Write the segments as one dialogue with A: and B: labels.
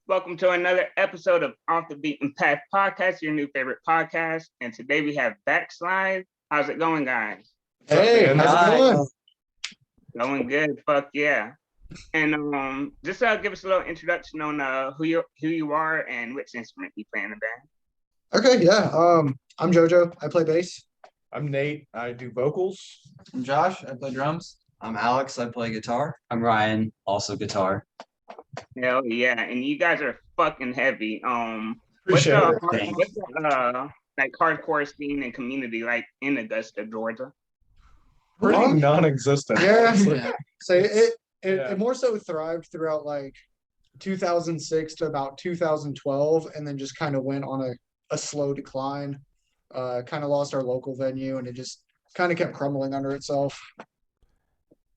A: Welcome to another episode of Off the Beaten Path Podcast, your new favorite podcast. And today we have Backslide. How's it going, guys?
B: Hey, how's it going?
A: Going good. Fuck yeah. And just give us a little introduction on who you are and which instrument you play in the band.
B: Okay, yeah. I'm JoJo. I play bass.
C: I'm Nate. I do vocals.
D: I'm Josh. I play drums.
E: I'm Alex. I play guitar.
F: I'm Ryan, also guitar.
A: Hell yeah. And you guys are fucking heavy.
C: Appreciate it.
A: What's the like hardcore scene and community like in Augusta, Georgia?
C: Pretty non-existent.
B: Yeah.
D: Yeah.
B: So
C: Yeah.
B: it more so thrived throughout like 2006 to about 2012, and then just kind of went on a slow decline. Kind of lost our local venue, and it just kind of kept crumbling under itself.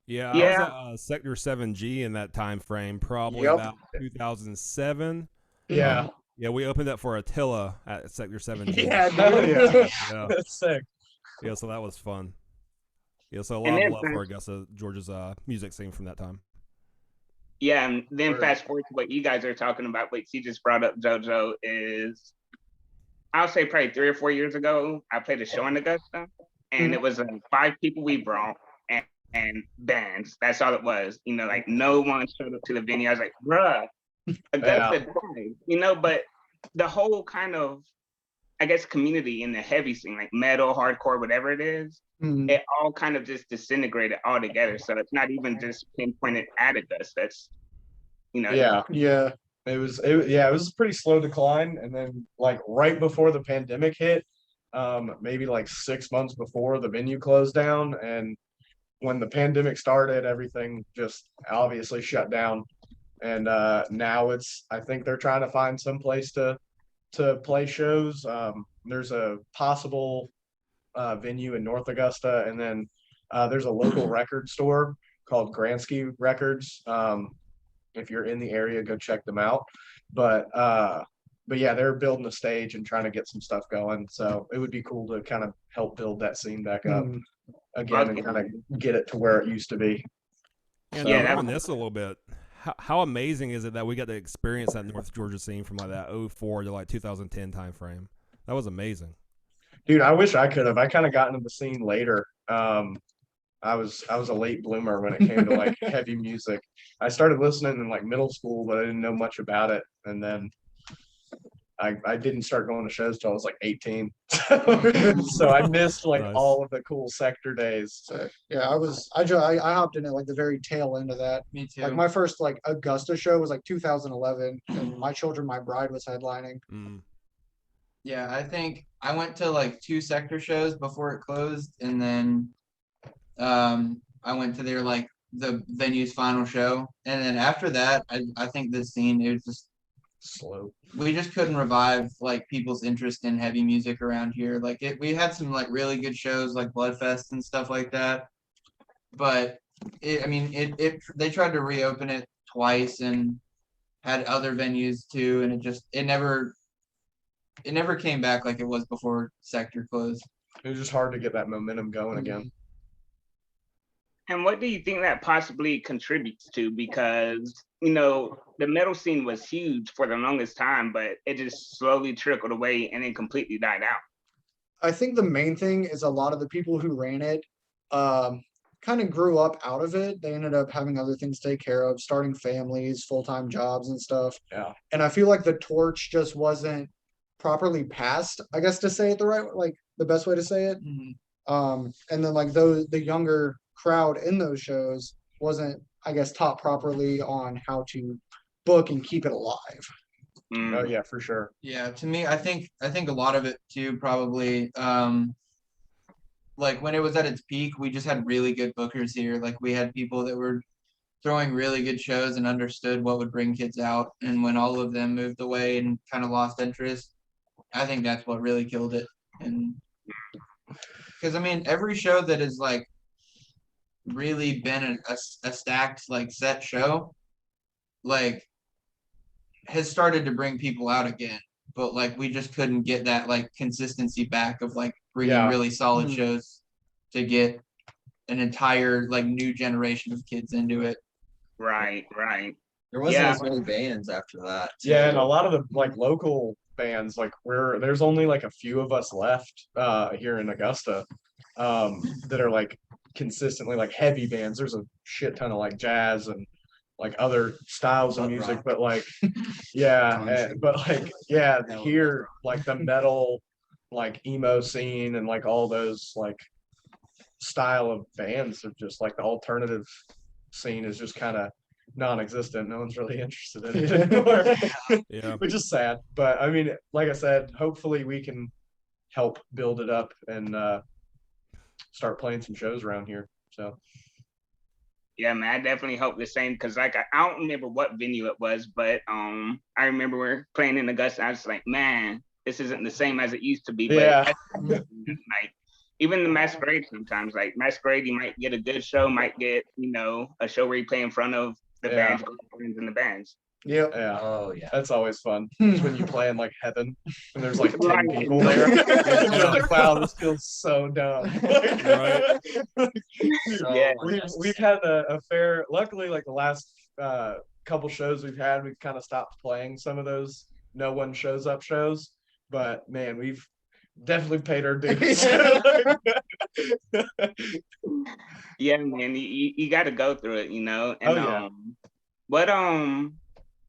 G: Yeah,
A: Yeah.
G: I was at Sector 7G in that time frame, probably
B: Yep.
G: about 2007.
C: Yeah.
G: Yeah, we opened up for Attila at Sector 7G.
B: Yeah,
C: Hell
B: dude.
C: yeah.
G: Yeah,
C: That's sick.
G: yeah, so that was fun. Yeah, so a
A: And
G: lot
A: then
G: of love for Augusta, Georgia's music scene from that time.
A: Yeah, and then
C: Word.
A: fast forward to what you guys are talking about, what you just brought up, JoJo, is I'll say probably 3 or 4 years ago, I played a show in Augusta, and it was 5 people we brought and bands. That's all it was. You know, like no one showed up to the venue. I was like, bruh, Augusta died, but the whole kind of, I guess, community in the heavy scene, like metal, hardcore, whatever it is,
B: Mhm.
A: it all kind of just disintegrated all together. So it's not even just pinpointed at Augusta. That's,
C: Yeah.
B: Yeah.
C: It was a pretty slow decline. And then like right before the pandemic hit, maybe like 6 months before the venue closed down. And when the pandemic started, everything just obviously shut down. And now I think they're trying to find some place to play shows. There's a possible venue in North Augusta, and then there's a local record store called Gransky Records. If you're in the area, go check them out. But yeah, they're building a stage and trying to get some stuff going. So it would be cool to kind of help build that scene back up
B: Mhm.
C: again and kind of get it to where it used to be.
G: And
A: Yeah,
G: on this a little bit, how amazing is it that we got to experience that North Georgia scene from like that 04 to like 2010 time frame? That was amazing.
C: Dude, I wish I could have. I kind of got into the scene later. I was a late bloomer when it came to like heavy music. I started listening in like middle school, but I didn't know much about it. And then I didn't start going to shows till I was like 18. So I missed like
G: Nice.
C: all of the cool sector days.
B: So, yeah, I hopped in at like the very tail end of that.
D: Me too.
B: Like my first like Augusta show was like 2011, and My Children, My Bride was headlining.
G: Mm.
D: Yeah, I think I went to like 2 sector shows before it closed, and then I went to their like the venue's final show, and then after that, I think the scene, it was just,
C: Slow.
D: we just couldn't revive like people's interest in heavy music around here. Like we had some like really good shows like Bloodfest and stuff like that, but they tried to reopen it twice and had other venues too, and it never came back like it was before sector closed.
C: It was just hard to get that momentum going again.
A: And what do you think that possibly contributes to? Because, the metal scene was huge for the longest time, but it just slowly trickled away and then completely died out.
B: I think the main thing is a lot of the people who ran it kind of grew up out of it. They ended up having other things to take care of, starting families, full-time jobs and stuff.
C: Yeah.
B: And I feel like the torch just wasn't properly passed, I guess, to say it the best way to say it. And then like the younger crowd in those shows wasn't, I guess, taught properly on how to book and keep it alive.
C: Oh yeah, for sure.
D: Yeah, to me, I think a lot of it too, probably, like when it was at its peak, we just had really good bookers here. Like we had people that were throwing really good shows and understood what would bring kids out. And when all of them moved away and kind of lost interest, I think that's what really killed it. And because every show that has like really been a stacked like set show, like has started to bring people out again, but like we just couldn't get that like consistency back of like bringing really solid
B: Mhm.
D: shows to get an entire like new generation of kids into it.
A: Right.
E: There wasn't
A: Yeah.
E: as many bands after that. too.
C: Yeah, and a lot of the like local bands, like there's only like a few of us left here in Augusta that are like consistently like heavy bands. There's a shit ton of like jazz and like other styles of
E: Butt
C: music,
E: rock.
C: but like yeah,
E: Country.
C: but like yeah,
E: Hell,
C: here like the metal like emo scene and like all those like style of bands of just like the alternative scene is just kind of non-existent. No one's really interested in it anymore.
G: Yeah.
C: Which is sad. But I mean, like I said, hopefully we can help build it up and start playing some shows around here. So
A: Yeah, man, I definitely hope the same because like I don't remember what venue it was, but I remember we were playing in Augusta. I was like, man, this isn't the same as it used to be. But
C: yeah,
A: like even the Masquerade sometimes, like Masquerade, you might get a good show, might get, a show where you play in front of the
C: Yeah.
A: bands and the bands.
B: Yep.
C: yeah.
E: Oh yeah.
C: That's always fun. It's when you play in like heaven and there's like 10
A: Right.
C: people there. You're like, wow, this feels so dumb.
G: Right.
E: So
A: Yeah.
C: We've had a fair, luckily like the last couple shows we've had, we've kind of stopped playing some of those no one shows up shows. But man, we've definitely paid our dues.
A: Yeah, man, you got to go through it, And
C: Oh, yeah.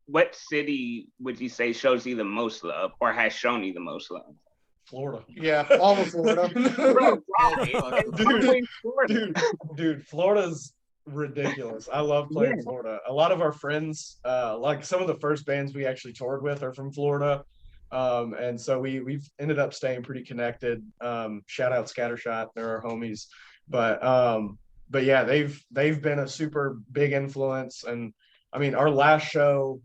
A: what city would you say shows you the most love or has shown you the most love?
C: Florida.
B: Yeah, all of Florida.
C: Dude, Florida's ridiculous. I love playing
A: Yeah.
C: Florida. A lot of our friends, like some of the first bands we actually toured with are from Florida. And so we've ended up staying pretty connected. Shout out Scattershot, they're our homies. But yeah, they've been a super big influence. And I mean, our last show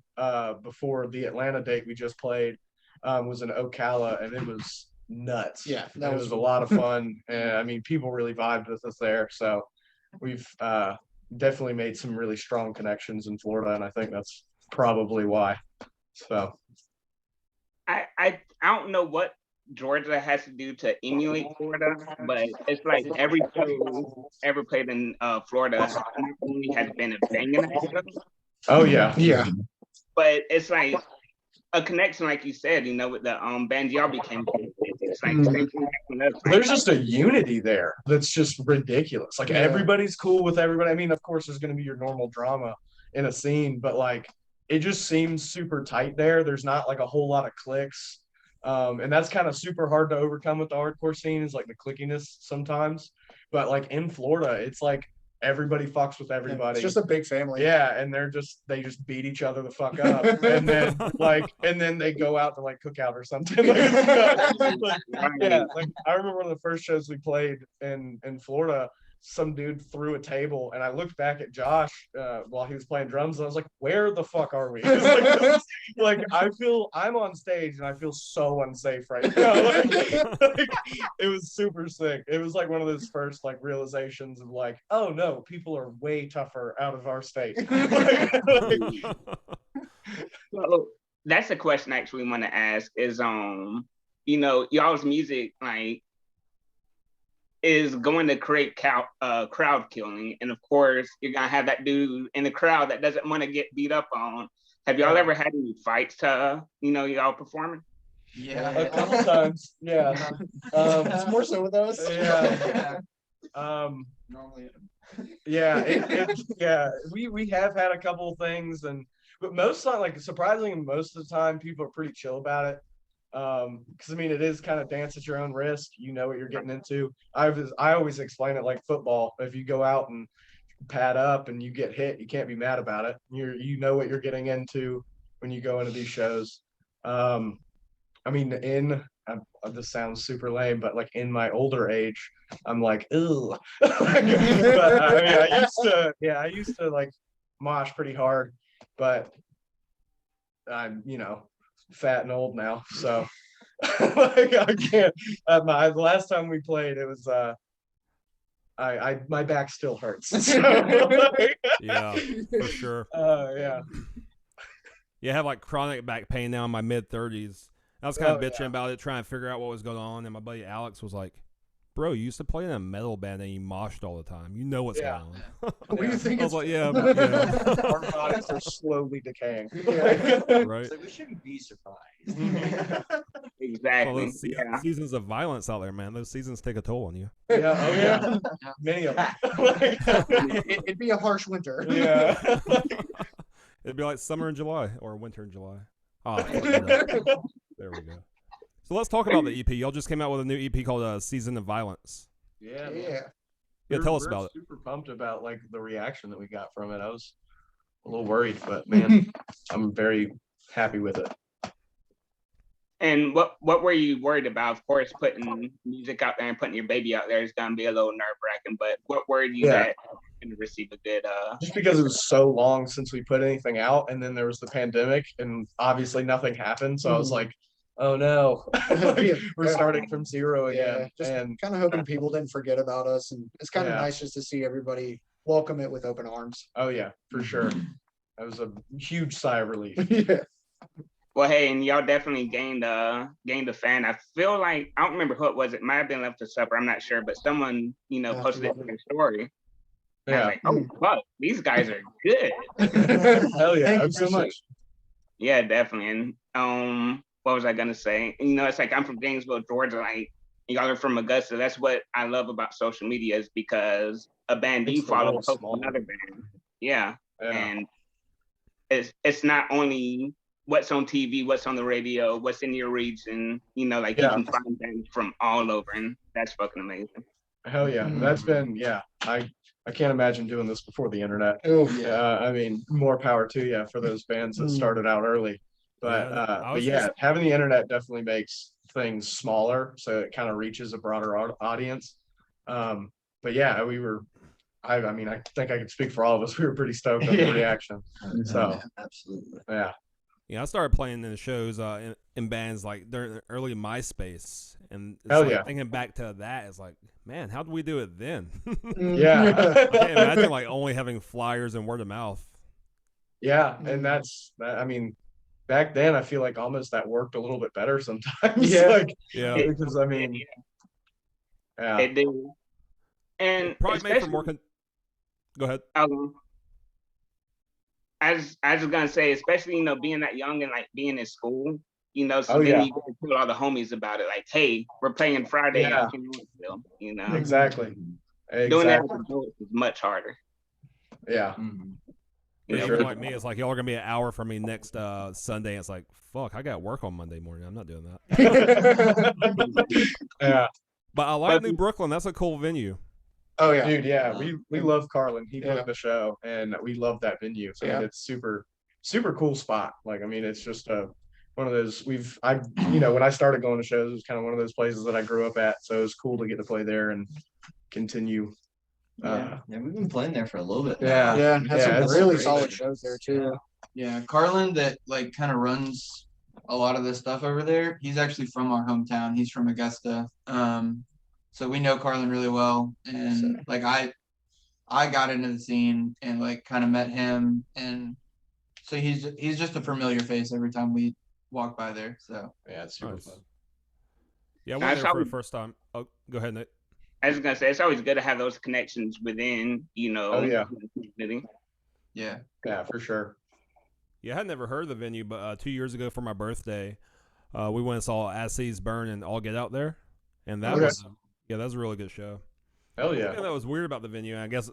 C: before the Atlanta date we just played was in Ocala, and it was nuts.
B: Yeah,
C: that was a lot of fun. And I mean, people really vibed with us there. So we've definitely made some really strong connections in Florida, and I think that's probably why. So
A: I don't know what Georgia has to do to emulate Florida, but it's like every show ever played in Florida not only has been a banging show,
C: oh yeah,
B: Yeah.
A: but it's like a connection, like you said, with the band y'all became. It's like the same thing happened to us.
C: there's just a unity there that's just ridiculous. Like
B: Yeah.
C: everybody's cool with everybody. I mean, of course, there's going to be your normal drama in a scene, but like it just seems super tight there. There's not like a whole lot of cliques. And that's kind of super hard to overcome with the hardcore scene is like the clickiness sometimes. But like in Florida, it's like everybody fucks with everybody.
B: It's just a big family.
C: Yeah, and they just beat each other the fuck up, and then they go out to like cookout or something. Yeah, like I remember one of the first shows we played in Florida. Some dude threw a table, and I looked back at Josh while he was playing drums, and I was like, "Where the fuck are we?" Like I feel I'm on stage, and I feel so unsafe right now. Like, it was super sick. It was like one of those first like realizations of like, oh no, people are way tougher out of our state.
A: So that's a question I actually want to ask is y'all's music like is going to create crowd killing, and of course you're gonna have that dude in the crowd that doesn't want to get beat up on. Have y'all ever had any fights to y'all performing?
D: Yeah.
C: A couple times, yeah.
B: It's more so with us.
C: Yeah.
D: Normally.
C: Yeah, we have had a couple of things, but most like surprisingly most of the time people are pretty chill about it. Because I mean it is kind of dance at your own risk. You know what you're getting into. I always explain it like football. If you go out and pad up and you get hit, you can't be mad about it. You know what you're getting into when you go into these shows. I mean, this sounds super lame, but like in my older age, I'm like, ew. But I mean, I used to like mosh pretty hard, but I'm, fat and old now, so like I can't. The last time we played, it was my back still hurts. So, like,
G: Yeah, for sure.
C: Yeah.
G: Yeah, I have like chronic back pain now in my mid-30s. I was kind of
C: Oh,
G: bitching
C: yeah.
G: about it, trying to figure out what was going on, and my buddy Alex was like, bro, you used to play in a metal band and you moshed all the time. You know what's
C: Yeah.
G: going
B: What do you think?
G: I was
B: it's-
G: like, yeah, but, yeah.
C: Our bodies are slowly decaying.
G: on, right?
E: It's like we shouldn't be surprised.
A: Exactly.
G: Well, those
A: Yeah.
G: seasons of violence out there, man. Those seasons take a toll on you.
C: Yeah, oh yeah. Many of them.
B: It'd be a harsh winter.
C: Yeah.
G: It'd be like summer in July or winter in July. Oh, there we go. So let's talk about the EP. Y'all just came out with a new EP called "Season of Violence."
C: Yeah. man.
B: Yeah.
G: Yeah, tell us
C: We're
G: about it.
C: super pumped about like the reaction that we got from it. I was a little worried, but man, I'm very happy with it.
A: And what were you worried about? Of course, putting music out there and putting your baby out there is gonna be a little nerve wracking. But what worried you
C: Yeah.
A: that you're gonna receive a good
C: Just because it was so long since we put anything out, and then there was the pandemic, and obviously nothing happened. So I was
B: Mhm.
C: like, oh no,
B: Yeah.
C: we're starting from zero
B: Yeah,
C: again.
B: just
C: And
B: kind of hoping people didn't forget about us, and it's kind of
C: Yeah.
B: nice just to see everybody welcome it with open arms.
C: oh yeah, for sure. That was a huge sigh of relief.
B: Yeah.
A: Well, hey, and y'all definitely gained a fan. I feel like I don't remember who it was. It might have been Left to Supper. I'm not sure, but someone
B: Yeah,
A: posted it in their story. And I was
C: Yeah.
A: like, oh fuck, these guys are good.
C: Hell yeah.
B: Thank you
C: I
B: so
C: appreciate
B: much.
A: Yeah, definitely. And what was I gonna say? It's like I'm from Gainesville, Georgia. Like y'all are from Augusta. That's what I love about social media is because a band
C: Makes
A: you
C: the
A: follow
C: world
A: posts
C: smaller.
A: another band. Yeah,
C: Yeah.
A: and it's not only what's on TV, what's on the radio, what's in your region. Like
C: Yeah.
A: you can find bands from all over, and that's fucking amazing.
C: Hell yeah. That's been I can't imagine doing this before the internet.
B: Oh,
C: I mean, more power to you for those bands that started out early. But
G: Yeah, I
C: but
G: was
C: yeah,
G: just-
C: having the internet definitely makes things smaller, so it kind of reaches a broader audience. But yeah, I mean, I think I could speak for all of us. We were pretty stoked on the reaction. So
E: Absolutely.
C: yeah,
G: Yeah, I started playing in the shows in bands like during the early MySpace, and it's
C: Hell
G: like,
C: yeah.
G: thinking back to that, it's like, man, how did we do it then?
C: yeah,
G: I can't imagine like only having flyers and word of mouth.
C: yeah, and that's that. I mean, back then I feel like almost that worked a little bit better sometimes.
B: Yeah.
C: like
G: Yeah,
C: because I mean, yeah,
A: It did. And
G: probably made for
A: especially,
G: more. Go ahead.
A: I was gonna say, especially being that young and like being in school, so
C: Oh,
A: then
C: yeah.
A: you get to tell all the homies about it, like, hey, we're playing Friday
C: Yeah.
A: in Nashville,
C: exactly,
A: doing that
C: exactly,
A: as adults is much harder.
C: yeah.
G: For
A: You
G: even
A: know,
G: like me, it's like y'all are gonna be an hour from me next Sunday. It's like, fuck, I got work on Monday morning. I'm not doing that.
C: Yeah,
G: But I like
A: But-
G: New Brooklyn. That's a cool venue.
B: Oh yeah.
C: dude, yeah, we love Carlin. He
B: Yeah.
C: booked the show, and we love that venue. So
B: Yeah.
C: it's super cool spot. Like, I mean, it's just one of those. When I started going to shows, it was kind of one of those places that I grew up at. So it was cool to get to play there and continue.
E: Yeah, we've been playing there for a little bit. now.
C: Yeah.
B: Yeah, and had
C: Yeah,
B: some
C: it's
B: really
C: great.
B: solid shows there too.
D: Yeah, Carlin that like kind of runs a lot of this stuff over there. He's actually from our hometown. He's from Augusta. So we know Carlin really well. And like I got into the scene and like kind of met him, and so he's just a familiar face every time we walk by there. So
C: Yeah, it's super
G: Nice.
C: fun.
G: Yeah, I
A: I
G: went there
A: saw-
G: for the first time. Oh, go ahead, Nick.
A: I was gonna say it's always good to have those connections within,
C: Oh, yeah.
A: the community.
D: yeah.
C: Yeah, for sure.
G: Yeah, I had never heard of the venue, but 2 years ago for my birthday, we went and saw As Seas Burn and All Get Out there, and that
C: Okay.
G: was that was a really good show.
C: Hell
G: Yeah,
C: yeah.
G: that was weird about the venue. I guess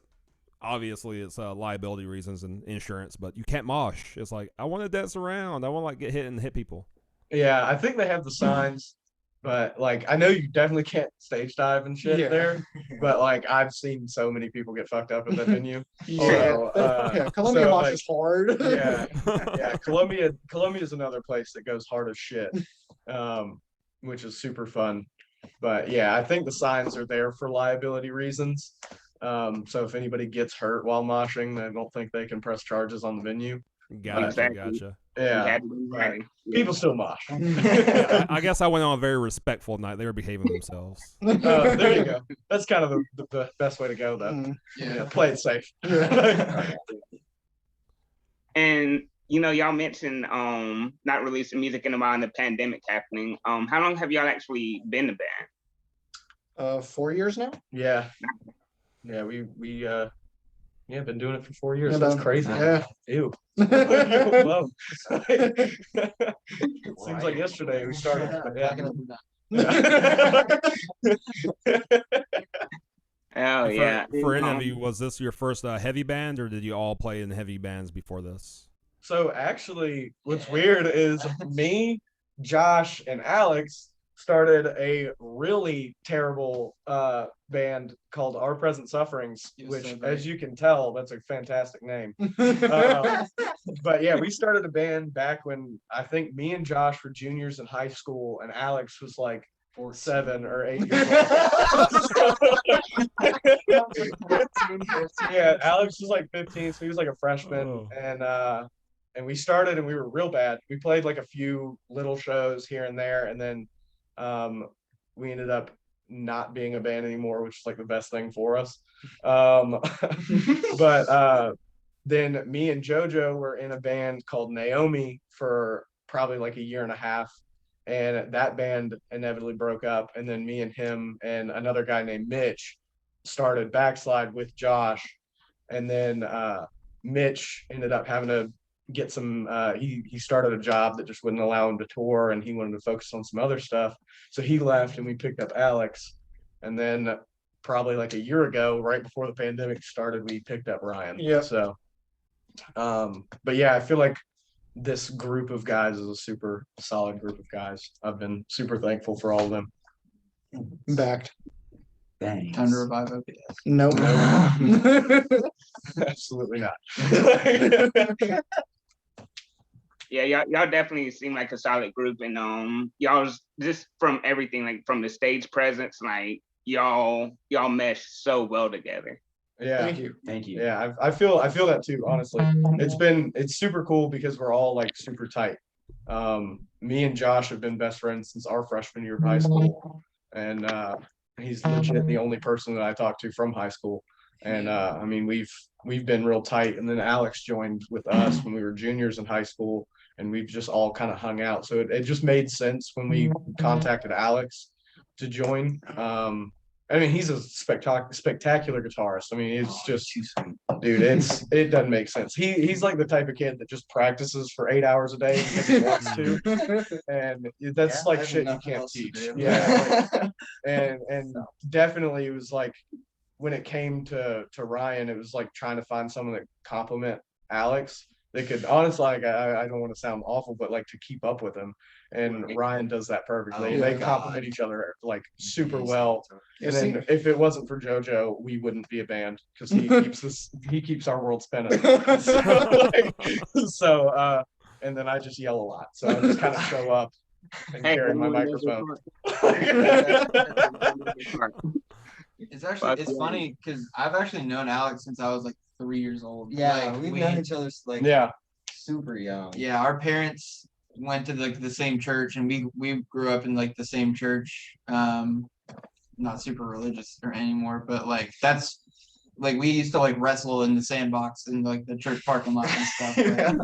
G: obviously it's liability reasons and insurance, but you can't mosh. It's like I want to dance around. I want to like get hit and hit people.
C: Yeah, I think they have the signs, but like I know you definitely can't stage dive and shit
B: Yeah.
C: there. But like I've seen so many people get fucked up at that venue.
B: Yeah,
C: So,
B: yeah. Columbia
C: so,
B: Mosh
C: like,
B: is hard.
C: Yeah, yeah. Columbia is another place that goes hard as shit, which is super fun. But yeah, I think the signs are there for liability reasons. So if anybody gets hurt while moshing, I don't think they can press charges on the venue.
G: Gotcha,
A: Exactly.
G: gotcha.
A: You
C: Yeah,
A: had to be ready.
C: people still mosh.
G: Yeah, I guess I went on a very respectful night. They were behaving themselves.
C: There you go. That's kind of the best way to go, though.
B: Mm.
C: Yeah, play it safe.
A: And y'all mentioned not releasing music in a while and the pandemic happening. How long have y'all actually been a band?
B: 4 years now.
C: Yeah. Yeah, we been doing it for 4 years.
B: Yeah,
C: That's
B: man.
C: crazy.
B: Yeah.
C: Ew. Whoa. Seems like yesterday we started. But yeah.
A: Oh
G: For,
A: yeah.
G: for any of you, was this your first heavy band, or did you all play in heavy bands before this?
C: So actually, what's weird is me, Josh, and Alex started a really terrible band called Our Present Sufferings,
D: It was
C: which,
D: so great.
C: as you can tell, that's a fantastic name. But yeah, we started a band back when I think me and Josh were juniors in high school, and Alex was like 7 or 8 years old. Yeah, Alex was like 15, so he was like a freshman,
G: Oh.
C: and we started and we were real bad. We played like a few little shows here and there, and then we ended up not being a band anymore, which is like the best thing for us. But then me and JoJo were in a band called Naomi for probably like a year and a half, and that band inevitably broke up. And then me and him and another guy named Mitch started Backslide with Josh, and then Mitch ended up having to get some he started a job that just wouldn't allow him to tour, and he wanted to focus on some other stuff, so he left and we picked up Alex. And then probably like a year ago, right before the pandemic started, we picked up Ryan.
B: Yeah.
C: So but yeah, I feel like this group of guys is a super solid group of guys. I've been super thankful for all of them.
B: Backed.
F: Thanks.
D: Time to revive OPS.
B: Nope.
C: Absolutely not.
A: Yeah, y'all definitely seem like a solid group, and y'all just from everything, like from the stage presence, like y'all mesh so well together.
C: Yeah.
B: Thank you.
F: Thank you.
C: Yeah, I feel that too, honestly. It's super cool because we're all like super tight. Me and Josh have been best friends since our freshman year of high school, and he's legit the only person that I talk to from high school. And I mean, we've been real tight. And then Alex joined with us when we were juniors in high school, and we've just all kind of hung out. So it just made sense when we contacted Alex to join. I mean, he's a spectacular guitarist. I mean, it's just, dude, it doesn't make sense. He's like the type of kid that just practices for 8 hours a day because he wants to, and that's like shit you can't teach. Yeah, and definitely it was like when it came to Ryan, it was like trying to find someone that complement Alex. They could honestly, like, I don't want to sound awful, but like to keep up with him. And Ryan does that perfectly. They complement each other like super well. And then if it wasn't for JoJo, we wouldn't be a band because he keeps our world spinning. So and then I just yell a lot. So I just kind of show up and carry my microphone.
D: It's funny because I've actually known Alex since I was like 3 years old.
E: Yeah,
D: Like,
E: we've known each other like super young.
D: Yeah, our parents went to like the same church, and we grew up in like the same church. Not super religious or anymore, but like that's like we used to like wrestle in the sandbox in like the church parking lot and stuff. Right?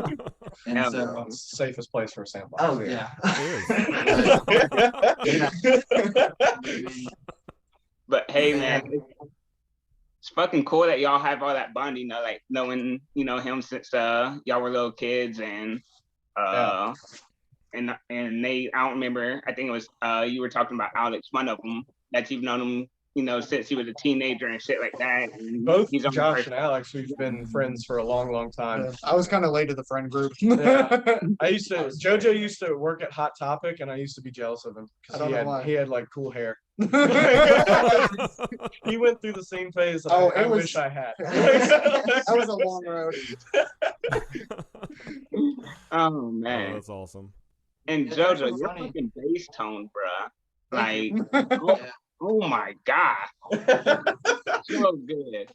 D: And so
C: It's the safest place for a sandbox.
E: Oh yeah.
G: It is.
A: But hey, man, it's fucking cool that y'all have all that bonding, like knowing, him since y'all were little kids, and and Nate, I don't remember, I think it was you were talking about Alex, one of them, that you've known him, since he was a teenager and shit like that. And
C: both Josh and Alex, we've been friends for a long time.
B: Yeah, I was kind of late to the friend group.
C: JoJo used to work at Hot Topic, and I used to be jealous of him because he had like cool hair. He went through the same phase that I wish I had.
B: That was a long road.
A: Oh man,
G: that's awesome.
A: And
D: It's
A: JoJo,
D: actually
A: your
D: funny.
A: fucking bass tone, bruh. Like, oh my god, so good,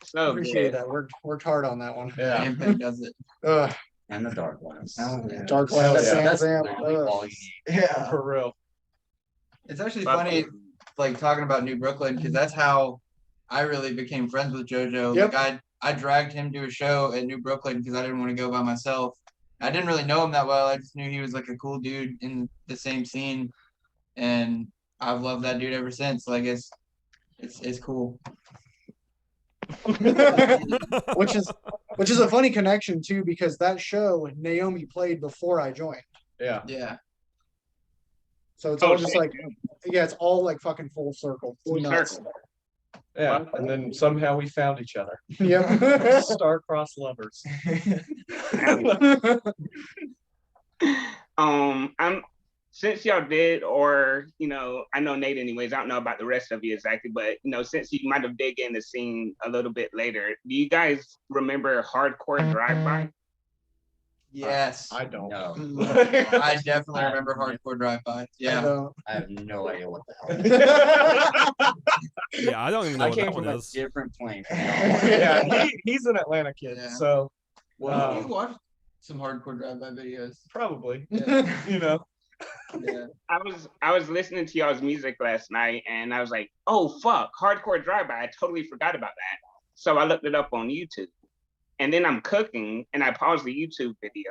A: so
B: Appreciate
A: good.
B: that. Worked hard on that one.
C: Yeah.
D: Impact does it.
F: And the dark ones.
E: Oh, yeah.
B: Dark
C: Hell
B: Cloud,
C: yeah.
F: That's
B: Sam.
F: literally all you need.
E: Yeah.
C: For real.
D: It's actually funny, like talking about New Brooklyn, because that's how I really became friends with JoJo.
C: Yep.
D: Like I dragged him to a show at New Brooklyn because I didn't want to go by myself. I didn't really know him that well. I just knew he was like a cool dude in the same scene, and I've loved that dude ever since. Like it's cool.
B: which is a funny connection too, because that show Naomi played before I joined.
C: Yeah.
D: Yeah.
B: So it's
A: Oh,
B: all just
A: shit.
B: like, yeah, it's all like fucking full circle. It's
A: Full
B: nuts.
A: circle.
C: Yeah. And then somehow we found each other.
B: Yep.
C: Star-crossed lovers.
A: I'm since y'all did, or I know Nate anyways. I don't know about the rest of you exactly, but since you might have dig in the scene a little bit later, do you guys remember Hardcore Drive-By?
D: Yes.
C: I don't.
F: No,
D: I definitely remember Hardcore Drive-By. Yeah.
F: I have no idea what the hell.
G: Yeah, I don't even know
F: I
G: what
F: came
G: that
F: from
G: one
F: a
G: is.
F: different plane.
C: Yeah, he's an Atlanta kid,
D: Yeah.
C: so
D: Well, you watched some Hardcore Drive-By videos.
C: probably,
D: Yeah.
C: you know.
D: Yeah.
A: I was listening to y'all's music last night, and I was like, oh fuck, Hardcore Drive-By. I totally forgot about that. So I looked it up on YouTube, and then I'm cooking, and I paused the YouTube video,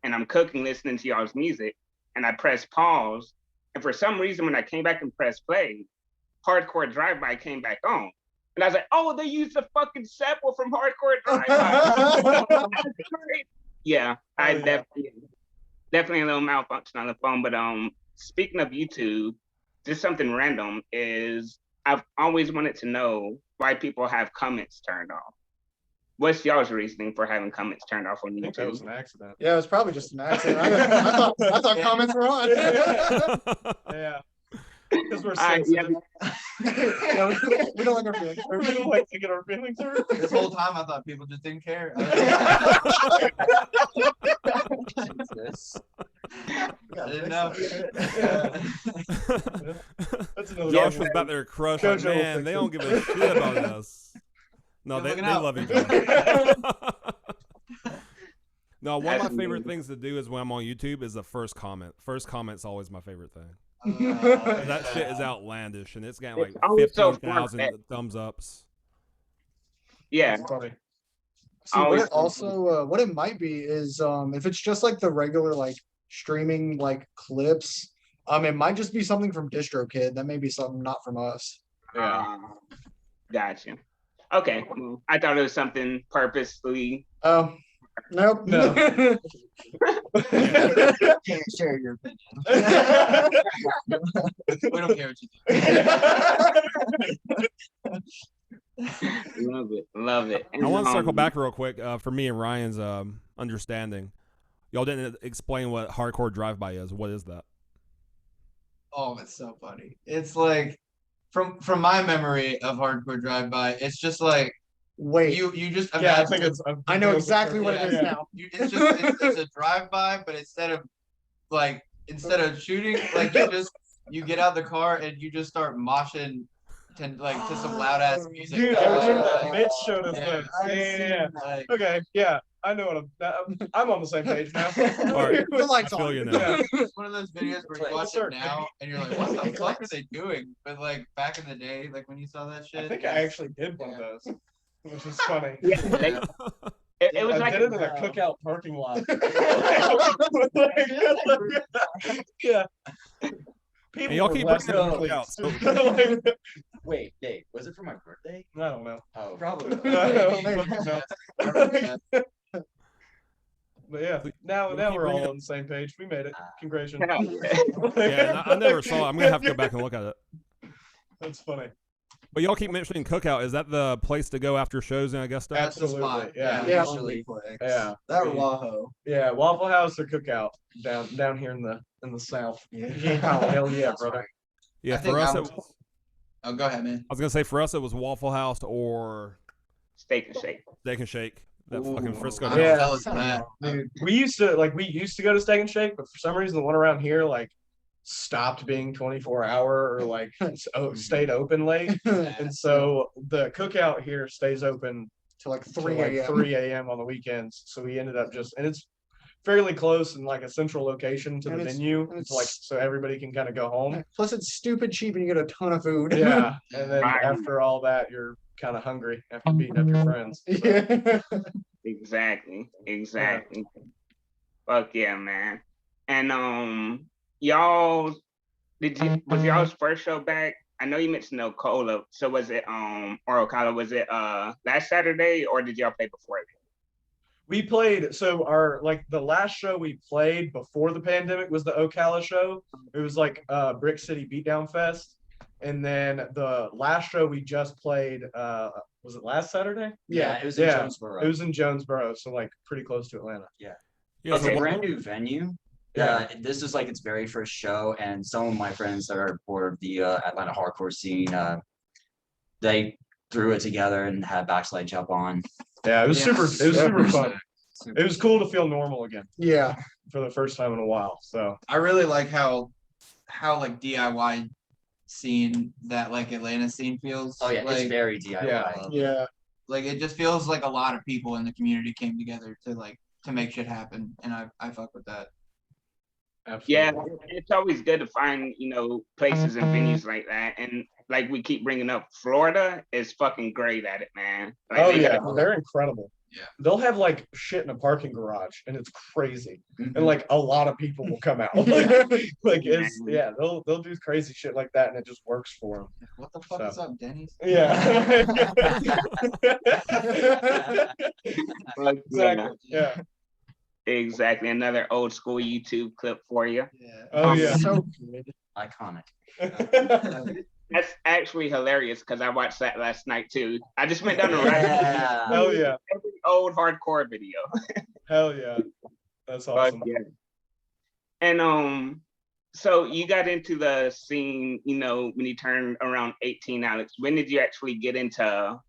A: and I'm cooking, listening to y'all's music, and I press pause, and for some reason, when I came back and pressed play, Hardcore Drive-By came back on. And I was like, oh, they used the fucking sample from Hardcore Drive-By. Yeah, I definitely a little malfunction on the phone. But speaking of YouTube, just something random is I've always wanted to know why people have comments turned off. What's y'all's reasoning for having comments turned off on
C: I think that was
A: YouTube?
C: an accident.
B: Yeah, it was probably just an accident. I thought comments were on.
C: Yeah. Because we're
A: Yeah,
C: sensitive.
B: Yeah, we don't like our feelings.
C: We don't like to get our feelings hurt.
D: This whole time I thought people just didn't care.
F: Jesus.
D: I didn't know.
C: That's another
G: Josh
C: one.
G: was back there crushed. Like,
C: Jojo will
G: man,
C: fix
G: they
C: it."
G: don't give a shit about us. No,
D: You're
G: they
D: looking out.
G: love each other. No, one of
A: That's
G: my favorite
A: amazing.
G: things to do is when I'm on YouTube is the first comment. First comment's always my favorite thing. That shit is outlandish, and it's getting like
A: It's always so
G: 15,000
A: far-fetched.
G: thumbs ups.
A: Yeah.
C: That's funny.
B: See, what
A: Always
B: it also what it might be is if it's just like the regular like streaming like clips, it might just be something from DistroKid. That may be something not from us.
C: Yeah.
A: Gotcha. Okay. Well, I thought it was something purposely.
B: Oh, nope.
C: No.
E: Can't share your opinion.
D: We don't care what you think.
A: Love it.
G: I want to circle back real quick for me and Ryan's understanding. Y'all didn't explain what hardcore drive-by is. What is that?
D: Oh, it's so funny. It's like from my memory of Hardcore Drive-By, it's just like
B: Wait,
D: you just
C: Yeah, I
D: imagine
C: think it's.
B: I know exactly what it is
D: Yeah.
B: now.
D: it's just it's a drive-by, but instead of shooting, like you get out the car and you just start moshing to some loud ass music.
C: Dude, I remember Mitch showed us
D: Yeah.
C: this. Yeah.
D: Like,
C: Okay. Yeah. I know what I'm on the same page now.
G: All right.
B: The lights
G: I feel
B: on.
G: you now.
D: it's one of those videos where you
C: Wait,
D: watch
C: sir.
D: it now and you're like, what the fuck are they doing? But like back in the day, like when you saw that shit,
C: I think I actually did one of those, which is funny.
A: Yeah, it was
C: I
A: like
C: did it in a cookout parking lot. Yeah. People
G: And y'all
C: were
G: keep
C: less
G: bringing
C: than
G: up
C: pleased.
G: cookouts.
C: Like,
F: Wait, Dave, was it for my birthday?
C: I don't know.
F: Oh,
E: Probably.
C: But yeah, now
G: keep
C: we're
G: bringing
C: all on the same page. We made it. Congratulations.
G: Yeah, I never saw it. I'm gonna have to go back and look at it.
C: That's funny.
G: But y'all keep mentioning Cookout. Is that the place to go after shows in Augusta?
D: That's the
C: Absolutely.
D: spot.
C: Yeah.
B: Yeah.
E: Usually
C: Yeah.
E: that or Wahoo.
C: Yeah. Waffle House or Cookout down here in the South.
E: Yeah.
C: Oh, hell yeah, brother.
G: Yeah,
D: I think
G: for us,
D: I'm-
G: it was,
D: Oh, go ahead, man.
G: I was gonna say for us it was Waffle House or
A: Steak and Shake.
G: Steak and Shake. That fucking Frisco.
D: I'm
G: joint.
C: Yeah.
D: jealous of that.
C: Dude, we used to go to Steak and Shake, but for some reason the one around here like stopped being 24-hour or like stayed open late. And so the Cookout here stays open
B: To like
C: till
B: 3
C: like
B: a.m.
C: 3 a.m. on the weekends. So we ended up and it's fairly close and like a central location to
B: And
C: the
B: it's-
C: venue.
B: and
C: It's like so everybody can kind of go home.
B: Plus, it's stupid cheap and you get a ton of food.
C: Yeah. And then
A: Right.
C: after all that, you're kind of hungry after beating up your friends. So,
B: Yeah.
A: Exactly. Fuck yeah, man. And y'all was y'all's first show back? I know you mentioned Ocala. So was it or Ocala, was it last Saturday or did y'all play before that?
C: We played, so our like the last show we played before the pandemic was the Ocala show. It was like Brick City Beatdown Fest. And then the last show we just played, was it last Saturday?
F: Yeah, it was in
C: Yeah,
F: Jonesboro.
C: It was in Jonesboro, so like pretty close to Atlanta.
G: Yeah,
F: It's
G: so
F: a
G: what-
F: brand new venue.
C: Yeah.
F: This is like its very first show, and some of my friends that are part of the Atlanta hardcore scene, they threw it together and had Backslide jump on.
C: Yeah, it was super fun.
D: Super
C: It was cool to feel normal again
B: Yeah.
C: for the first time in a while. So
D: I really like how like DIY scene that like Atlanta scene feels.
F: Oh yeah,
D: like,
F: it's very DIY.
C: Yeah.
B: Yeah.
D: like it just feels like a lot of people in the community came together to make shit happen, and I fuck with that.
C: absolutely.
A: Yeah, it's always good to find, places and venues like that. And like we keep bringing up, Florida is fucking great at it, man. Like,
C: Oh
A: they
C: yeah,
A: got-
C: they're incredible.
D: Yeah.
C: They'll have like shit in a parking garage and it's crazy.
F: Mhm.
C: And like a lot of people will come out. like it's yeah, they'll do crazy shit like that and it just works for them.
D: What the fuck
C: So.
D: is up, Denny's?
C: Yeah.
A: Like,
C: exactly. Yeah.
A: Exactly. Another old school YouTube clip for you.
D: Yeah.
C: Oh yeah.
B: So good.
F: Iconic.
A: That's actually hilarious because I watched that last night too. I just went down the rabbit
F: Yeah.
C: Hell yeah.
A: every old hardcore video.
C: Hell yeah. That's
A: But,
C: awesome.
A: yeah. And so you got into the scene, when you turned around 18, Alex. When did you actually get into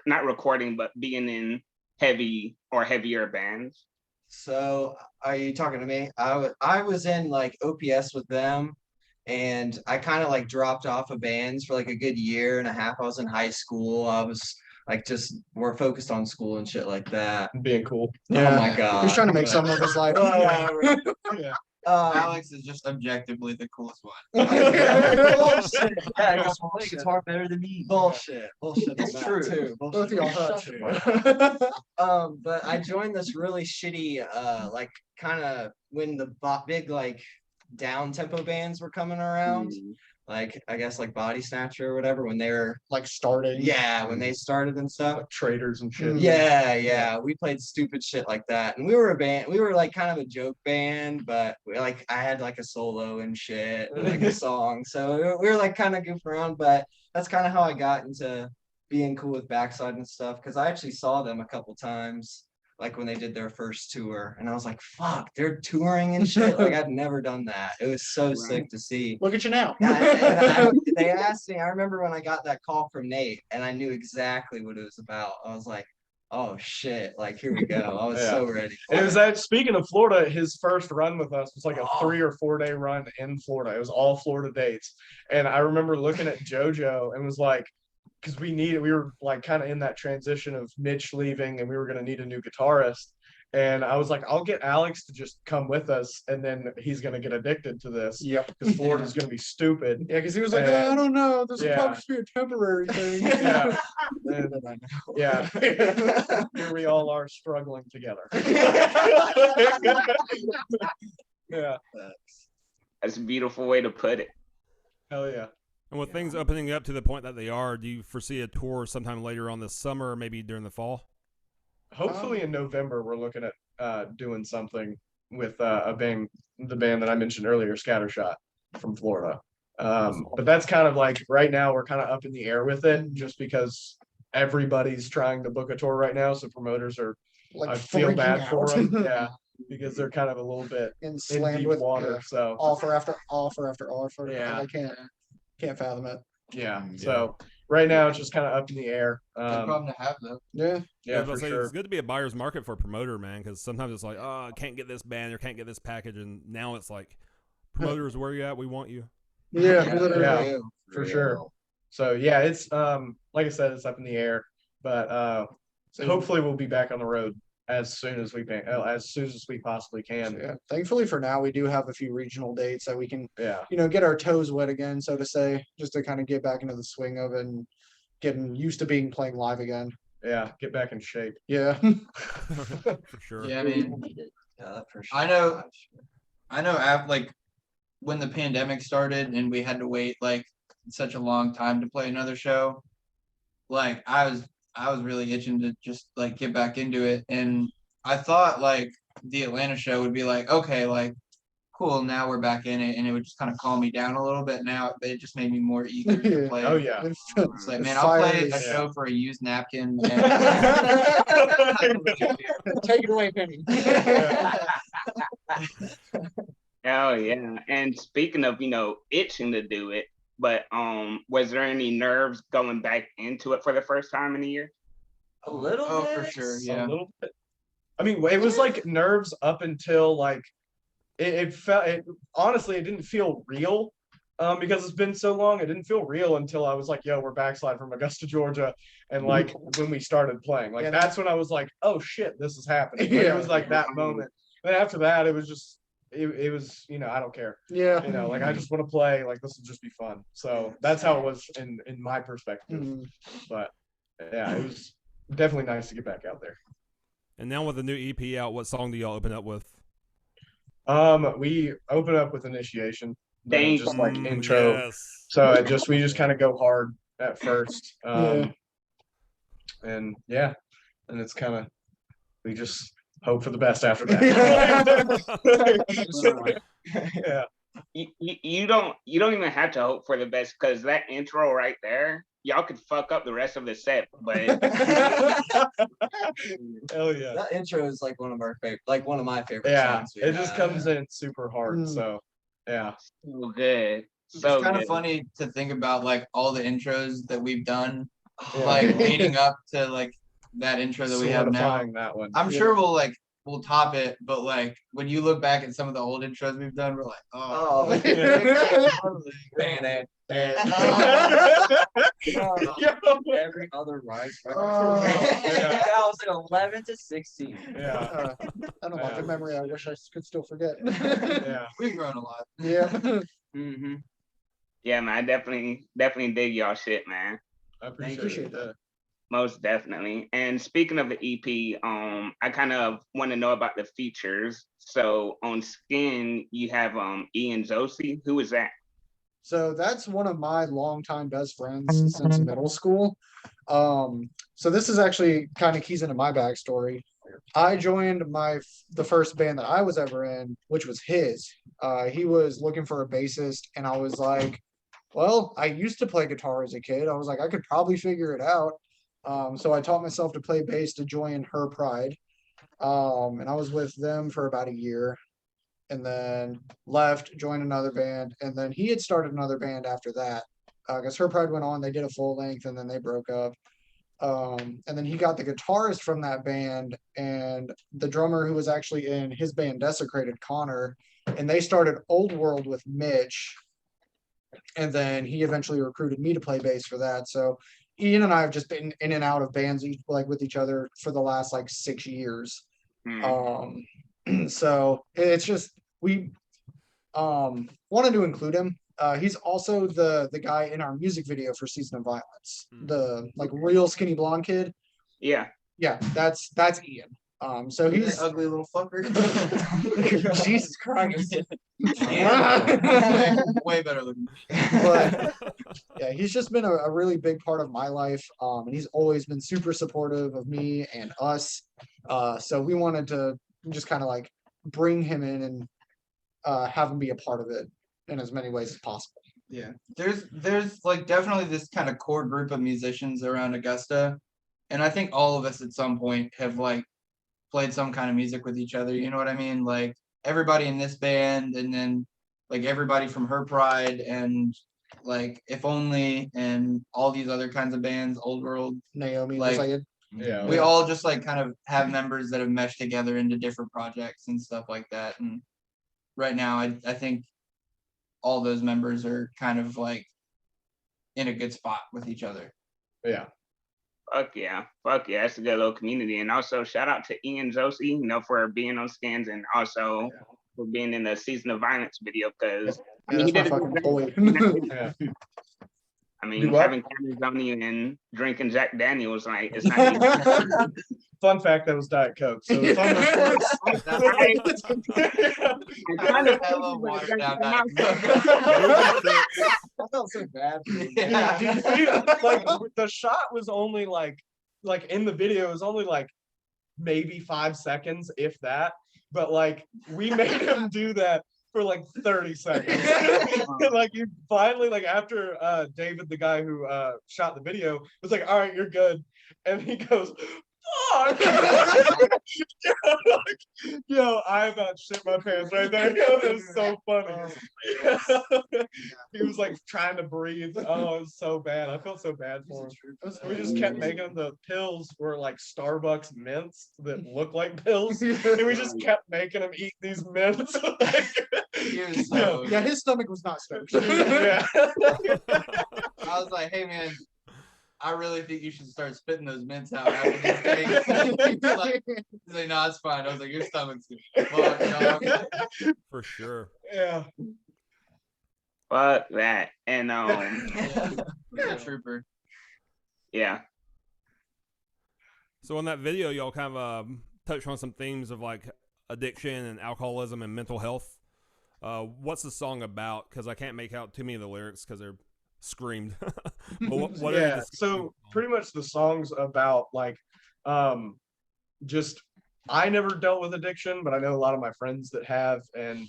A: not recording, but being in heavy or heavier bands?
E: So are you talking to me? I was in like OPS with them, and I kind of like dropped off of bands for like a good year and a half. I was in high school. I was like just more focused on school and shit like that.
C: Being cool.
B: Yeah.
E: Oh my god.
B: He's trying to make something of his life.
C: Yeah.
D: Alex is just objectively the coolest one.
E: Bullshit.
F: Yeah, you play guitar better than me.
E: Bullshit. Bullshit.
F: It's
E: on that,
F: true.
E: Too.
B: Both
E: Bullshit
B: of y'all
E: on that,
B: shut
E: too.
B: your
E: But I joined this really shitty, like kind of when the big like down tempo bands were coming around, like I guess like Body Snatcher or whatever when they were
B: like starting.
E: when they started and stuff.
C: Like traders and shit.
E: Yeah, we played stupid shit like that, and we were a band. We were like kind of a joke band, but I had like a solo and shit, and, like a song. So we were like kind of goofing around, but that's kind of how I got into being cool with Backside and stuff. Because I actually saw them a couple times, like when they did their first tour, and I was like, "Fuck, they're touring and shit!" Like I'd never done that. It was so sick to see.
B: Look at you now.
E: They asked me. I remember when I got that call from Nate, and I knew exactly what it was about. I was like, "Oh shit! Like here we go." I was so ready.
C: It was that speaking of Florida, his first run with us was like a
E: Oh.
C: 3 or 4 day run in Florida. It was all Florida dates. And I remember looking at JoJo and was like, because we were like kind of in that transition of Mitch leaving and we were going to need a new guitarist. And I was like, I'll get Alex to just come with us and then he's going to get addicted to this
B: Yep.
C: because Florida's going to be stupid.
B: Yeah, because he was like,
C: And-
B: I don't know. This will
C: yeah.
B: probably just be a temporary thing.
C: Yeah.
B: And then I know.
C: Yeah. Here we all are struggling together. Yeah.
A: That's a beautiful way to put it.
C: Hell yeah.
G: And with things opening up to the point that they are, do you foresee a tour sometime later on this summer or maybe during the fall?
C: Hopefully in November we're looking at doing something with the band that I mentioned earlier, Scattershot from Florida. But that's kind of like right now we're kind of up in the air with it just because everybody's trying to book a tour right now. So promoters are
B: Like
C: I feel
B: freaking
C: bad for
B: out.
C: them. Yeah. Because they're kind of a little bit
B: And
C: in
B: slammed
C: deep
B: with
C: water. So
B: offer after offer after offer.
C: Yeah.
B: I can't fathom it.
C: yeah.
F: Yeah.
C: So right now it's just kind of up in the air.
D: Good problem to have though.
B: Yeah.
C: Yeah,
G: I was
C: for
G: gonna say,
C: sure.
G: it's good to be a buyer's market for a promoter, man, because sometimes it's like, oh, I can't get this band or can't get this package, and now it's like, promoters, where you at? We want you.
B: Yeah.
E: Yeah.
B: literally.
C: Yeah. For sure. So yeah, it's like I said, it's up in the air, but hopefully we'll be back on the road as soon as we can, as soon as we possibly can.
B: Yeah. Thankfully for now, we do have a few regional dates that we can,
C: Yeah.
B: get our toes wet again, so to say, just to kind of get back into the swing of it and getting used to playing live again.
C: Yeah. Get back in shape.
B: Yeah.
G: For sure.
D: Yeah, I mean,
E: Yeah, for sure.
D: I know, like when the pandemic started and we had to wait like such a long time to play another show, like I was really itching to just like get back into it. And I thought like the Atlanta show would be like, okay, like cool, now we're back in it, and it would just kind of calm me down a little bit. Now it just made me more eager to play.
C: Oh yeah.
D: It's like, man, I'll play a
B: Fires.
D: show for a used napkin. And
B: Take it away, Penny.
A: Oh yeah. And speaking of, itching to do it, but was there any nerves going back into it for the first time in a year?
F: A little
D: Oh,
F: bit.
D: for sure,
C: A
D: yeah.
C: little bit. I mean, it was like nerves up until like it felt. Honestly, it didn't feel real because it's been so long. It didn't feel real until I was like, "Yo, we're backslide from Augusta, Georgia," and like when we started playing, like
B: Yeah.
C: that's when I was like, "Oh shit, this is happening." Like,
B: Yeah.
C: it was like that moment. And after that, it was just. It was, I don't care.
B: Yeah.
C: Like I just want to play. Like this will just be fun. So that's how it was in my perspective.
B: Mhm.
C: But yeah, it was definitely nice to get back out there.
G: And now with the new EP out, what song do y'all open up with?
C: We open up with Initiation, then
A: Dang.
C: just like intro.
G: Yes.
C: So we just kind of go hard at first. And yeah, and it's kind of we just hope for the best after that. Yeah.
A: You don't even have to hope for the best, because that intro right there, y'all could fuck up the rest of the set, but
C: Hell yeah.
E: That intro is like one of our favorite, like one of my favorite
C: Yeah,
E: songs. we
C: it just
E: have.
C: comes in super hard.
B: Mm.
C: So yeah.
A: so good.
D: It's
A: So
D: kind of
A: good.
D: funny to think about like all the intros that we've done,
C: Yeah.
D: like leading up to like that intro that we have now.
C: Solidifying that one.
D: I'm sure we'll top it, but like when you look back at some of the old intros we've done, we're like, oh,
E: Oh,
C: Man,
F: Every other rise.
B: Oh.
F: Yeah. I was like 11 to 16.
C: Yeah.
B: I don't like a memory I wish I could still forget.
C: Yeah.
D: we've grown a lot.
B: Yeah.
F: Mm-hmm.
A: Yeah, man, I definitely dig y'all shit, man.
C: I
B: Appreciate
C: appreciate
B: that.
C: that.
A: Most definitely. And speaking of the EP, I kind of want to know about the features. So on Skin, you have Ian Josie. Who is that?
B: So that's one of my longtime best friends since middle school. So this is actually kind of keys into my backstory. I joined the first band that I was ever in, which was his. He was looking for a bassist, and I was like, well, I used to play guitar as a kid. I was like, I could probably figure it out. So I taught myself to play bass to join Her Pride. And I was with them for about a year, and then left, joined another band, and then he had started another band after that. Because Her Pride went on, they did a full length, and then they broke up. And then he got the guitarist from that band and the drummer who was actually in his band Desecrated, Connor, and they started Old World with Mitch. And then he eventually recruited me to play bass for that. So Ian and I have just been in and out of bands like with each other for the last like 6 years. So it's just we wanted to include him. He's also the guy in our music video for Season of Violence, the like real skinny blonde kid.
A: Yeah.
B: Yeah, that's Ian. So he's
D: That ugly little fucker.
B: Jesus Christ.
D: Way better looking.
B: But yeah, he's just been a really big part of my life. And he's always been super supportive of me and us. So we wanted to just kind of like bring him in and have him be a part of it in as many ways as possible.
D: Yeah, there's like definitely this kind of core group of musicians around Augusta, and I think all of us at some point have like played some kind of music with each other. You know what I mean? Like everybody in this band, and then like everybody from Her Pride, and like If Only, and all these other kinds of bands, Old World.
B: Naomi,
D: Like,
B: just like
C: Yeah.
D: We all just like kind of have members that have meshed together into different projects and stuff like that. And right now, I think all those members are kind of like in a good spot with each other.
C: Yeah.
A: Fuck yeah. It's a good little community. And also shout out to Ian Josie, for being on Skins, and also for being in the Season of Violence video, because
B: yeah,
A: he
B: that's my
A: did a
B: fucking
A: good
B: boy.
C: Yeah.
A: I mean,
C: Do what?
A: having cameras on you and drinking Jack Daniels, like, it's not easy.
C: Fun fact, that was Diet Coke. So it's on the
A: I'm trying to
D: Hella
A: think, but
D: watered
A: it
D: down
A: doesn't
D: Diet
A: come out.
E: I felt so bad for you.
D: Yeah.
C: like the shot was only like in the video it was only like maybe 5 seconds, if that. But like we made him do that for like 30 seconds. Like you finally, like after David, the guy who shot the video, was like, all right, you're good. And he goes, fuck. Yo, I about shit my pants right there. It was so funny. He was like trying to breathe. Oh, it was so bad. I felt so bad for him. We just kept making him, the pills were like Starbucks mints that look like pills. And we just kept making him eat these mints.
D: He was so-
B: Yeah, his stomach was not stoked.
C: Yeah.
D: I was like, hey man, I really think you should start spitting those mints out after this thing. He's like, no, it's fine. I was like, your stomach's good. Fuck, dog.
G: For sure.
C: Yeah.
A: Fuck that. And
D: He's a trooper.
A: yeah.
G: So in that video, y'all kind of touched on some themes of like addiction and alcoholism and mental health. What's the song about? Because I can't make out too many of the lyrics because they're screamed. But what are
C: Yeah,
G: the-
C: so pretty much the song's about like just, I never dealt with addiction, but I know a lot of my friends that have, and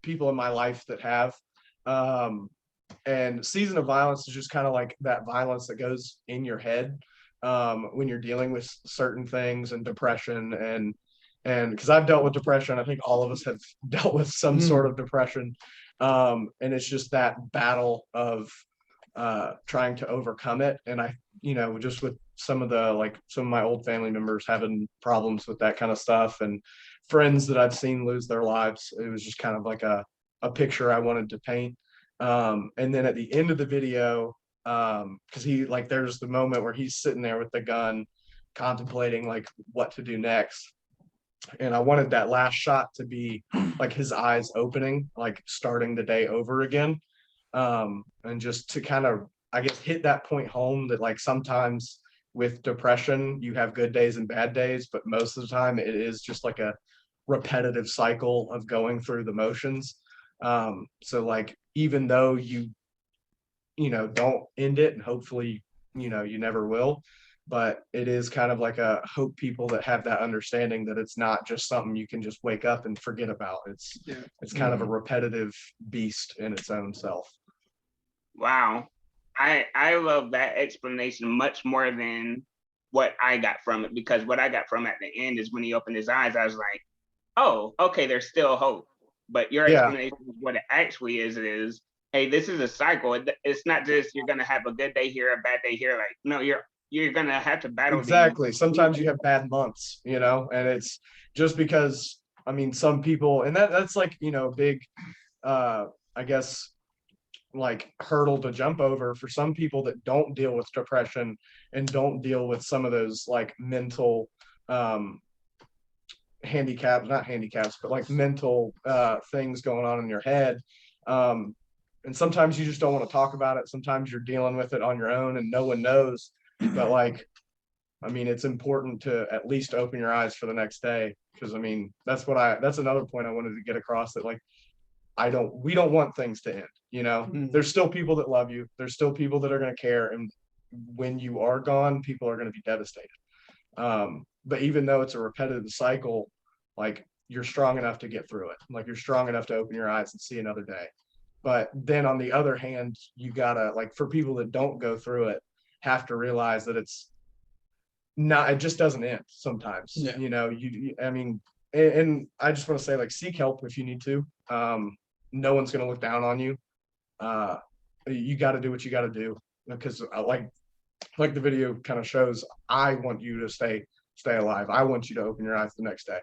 C: people in my life that have. And Season of Violence is just kind of like that violence that goes in your head when you're dealing with certain things, and depression, and because I've dealt with depression. I think all of us have dealt with some sort of depression. And it's just that battle of trying to overcome it. And I, just with some of my old family members having problems with that kind of stuff, and friends that I've seen lose their lives, it was just kind of like a picture I wanted to paint. And then at the end of the video, because there's the moment where he's sitting there with the gun contemplating like what to do next. And I wanted that last shot to be like his eyes opening, like starting the day over again. And just to kind of, I guess, hit that point home that like sometimes with depression, you have good days and bad days, but most of the time it is just like a repetitive cycle of going through the motions. So like, even though you don't end it, and hopefully, you never will, but it is kind of like a hope people that have that understanding that it's not just something you can just wake up and forget about. It's kind of a repetitive beast in its own self.
A: Wow. I love that explanation much more than what I got from it, because what I got from at the end is when he opened his eyes, I was like, oh, okay, there's still hope. But your explanation of what it actually is, hey, this is a cycle. It's not just you're gonna have a good day here, a bad day here. Like, no, you're gonna have to battle.
C: Exactly. Sometimes you have bad months, and it's just because, I mean, some people, and that's like, big, I guess, like hurdle to jump over for some people that don't deal with depression and don't deal with some of those like mental not handicaps, but like mental things going on in your head. And sometimes you just don't want to talk about it. Sometimes you're dealing with it on your own and no one knows. But like, I mean, it's important to at least open your eyes for the next day. Because I mean, that's another point I wanted to get across, that like, we don't want things to end. There's still people that love you. There's still people that are going to care. And when you are gone, people are going to be devastated. But even though it's a repetitive cycle, like, you're strong enough to get through it. Like, you're strong enough to open your eyes and see another day. But then on the other hand, you gotta, like, for people that don't go through it, have to realize that it just doesn't end sometimes.
B: Yeah.
C: I mean, and I just want to say, like, seek help if you need to. No one's going to look down on you. You got to do what you got to do, because like the video kind of shows, I want you to stay alive. I want you to open your eyes the next day,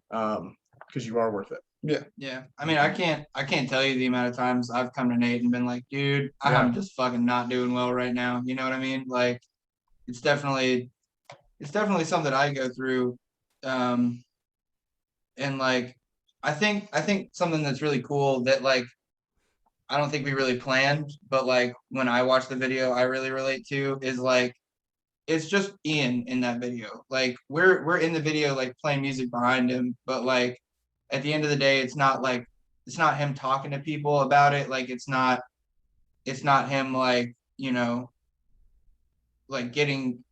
C: because you are worth it.
D: Yeah. I mean, I can't tell you the amount of times I've come to Nate and been like, dude, I'm just fucking not doing well right now. You know what I mean? Like, it's definitely something I go through. And like, I think something that's really cool that, like, I don't think we really planned, but like when I watch the video, I really relate to is like it's just Ian in that video. Like we're in the video like playing music behind him, but like at the end of the day, it's not him talking to people about it. Like it's not him like, you know, like getting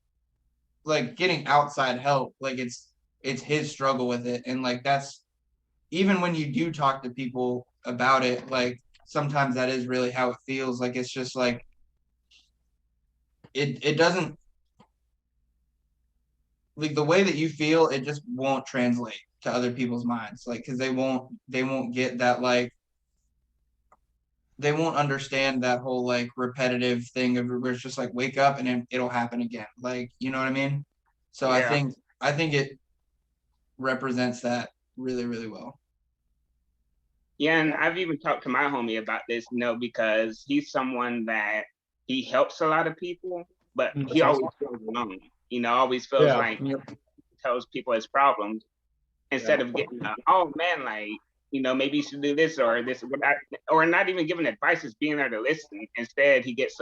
D: outside help. Like it's his struggle with it. And like that's even when you do talk to people about it, like sometimes that is really how it feels. Like it's just like it doesn't like the way that you feel, it just won't translate to other people's minds. Like because they won't get that, like they won't understand that whole like repetitive thing of where it's just like wake up and it'll happen again. Like, you know what I mean? So
A: Yeah.
D: I think it represents that really, really well.
A: Yeah, and I've even talked to my homie about this, because he's someone that he helps a lot of people, but he always feels alone. Always feels
C: Yeah.
A: like he tells people his problems instead of getting, oh man, like, maybe you should do this or this, or not even giving advice, just being there to listen. Instead, he gets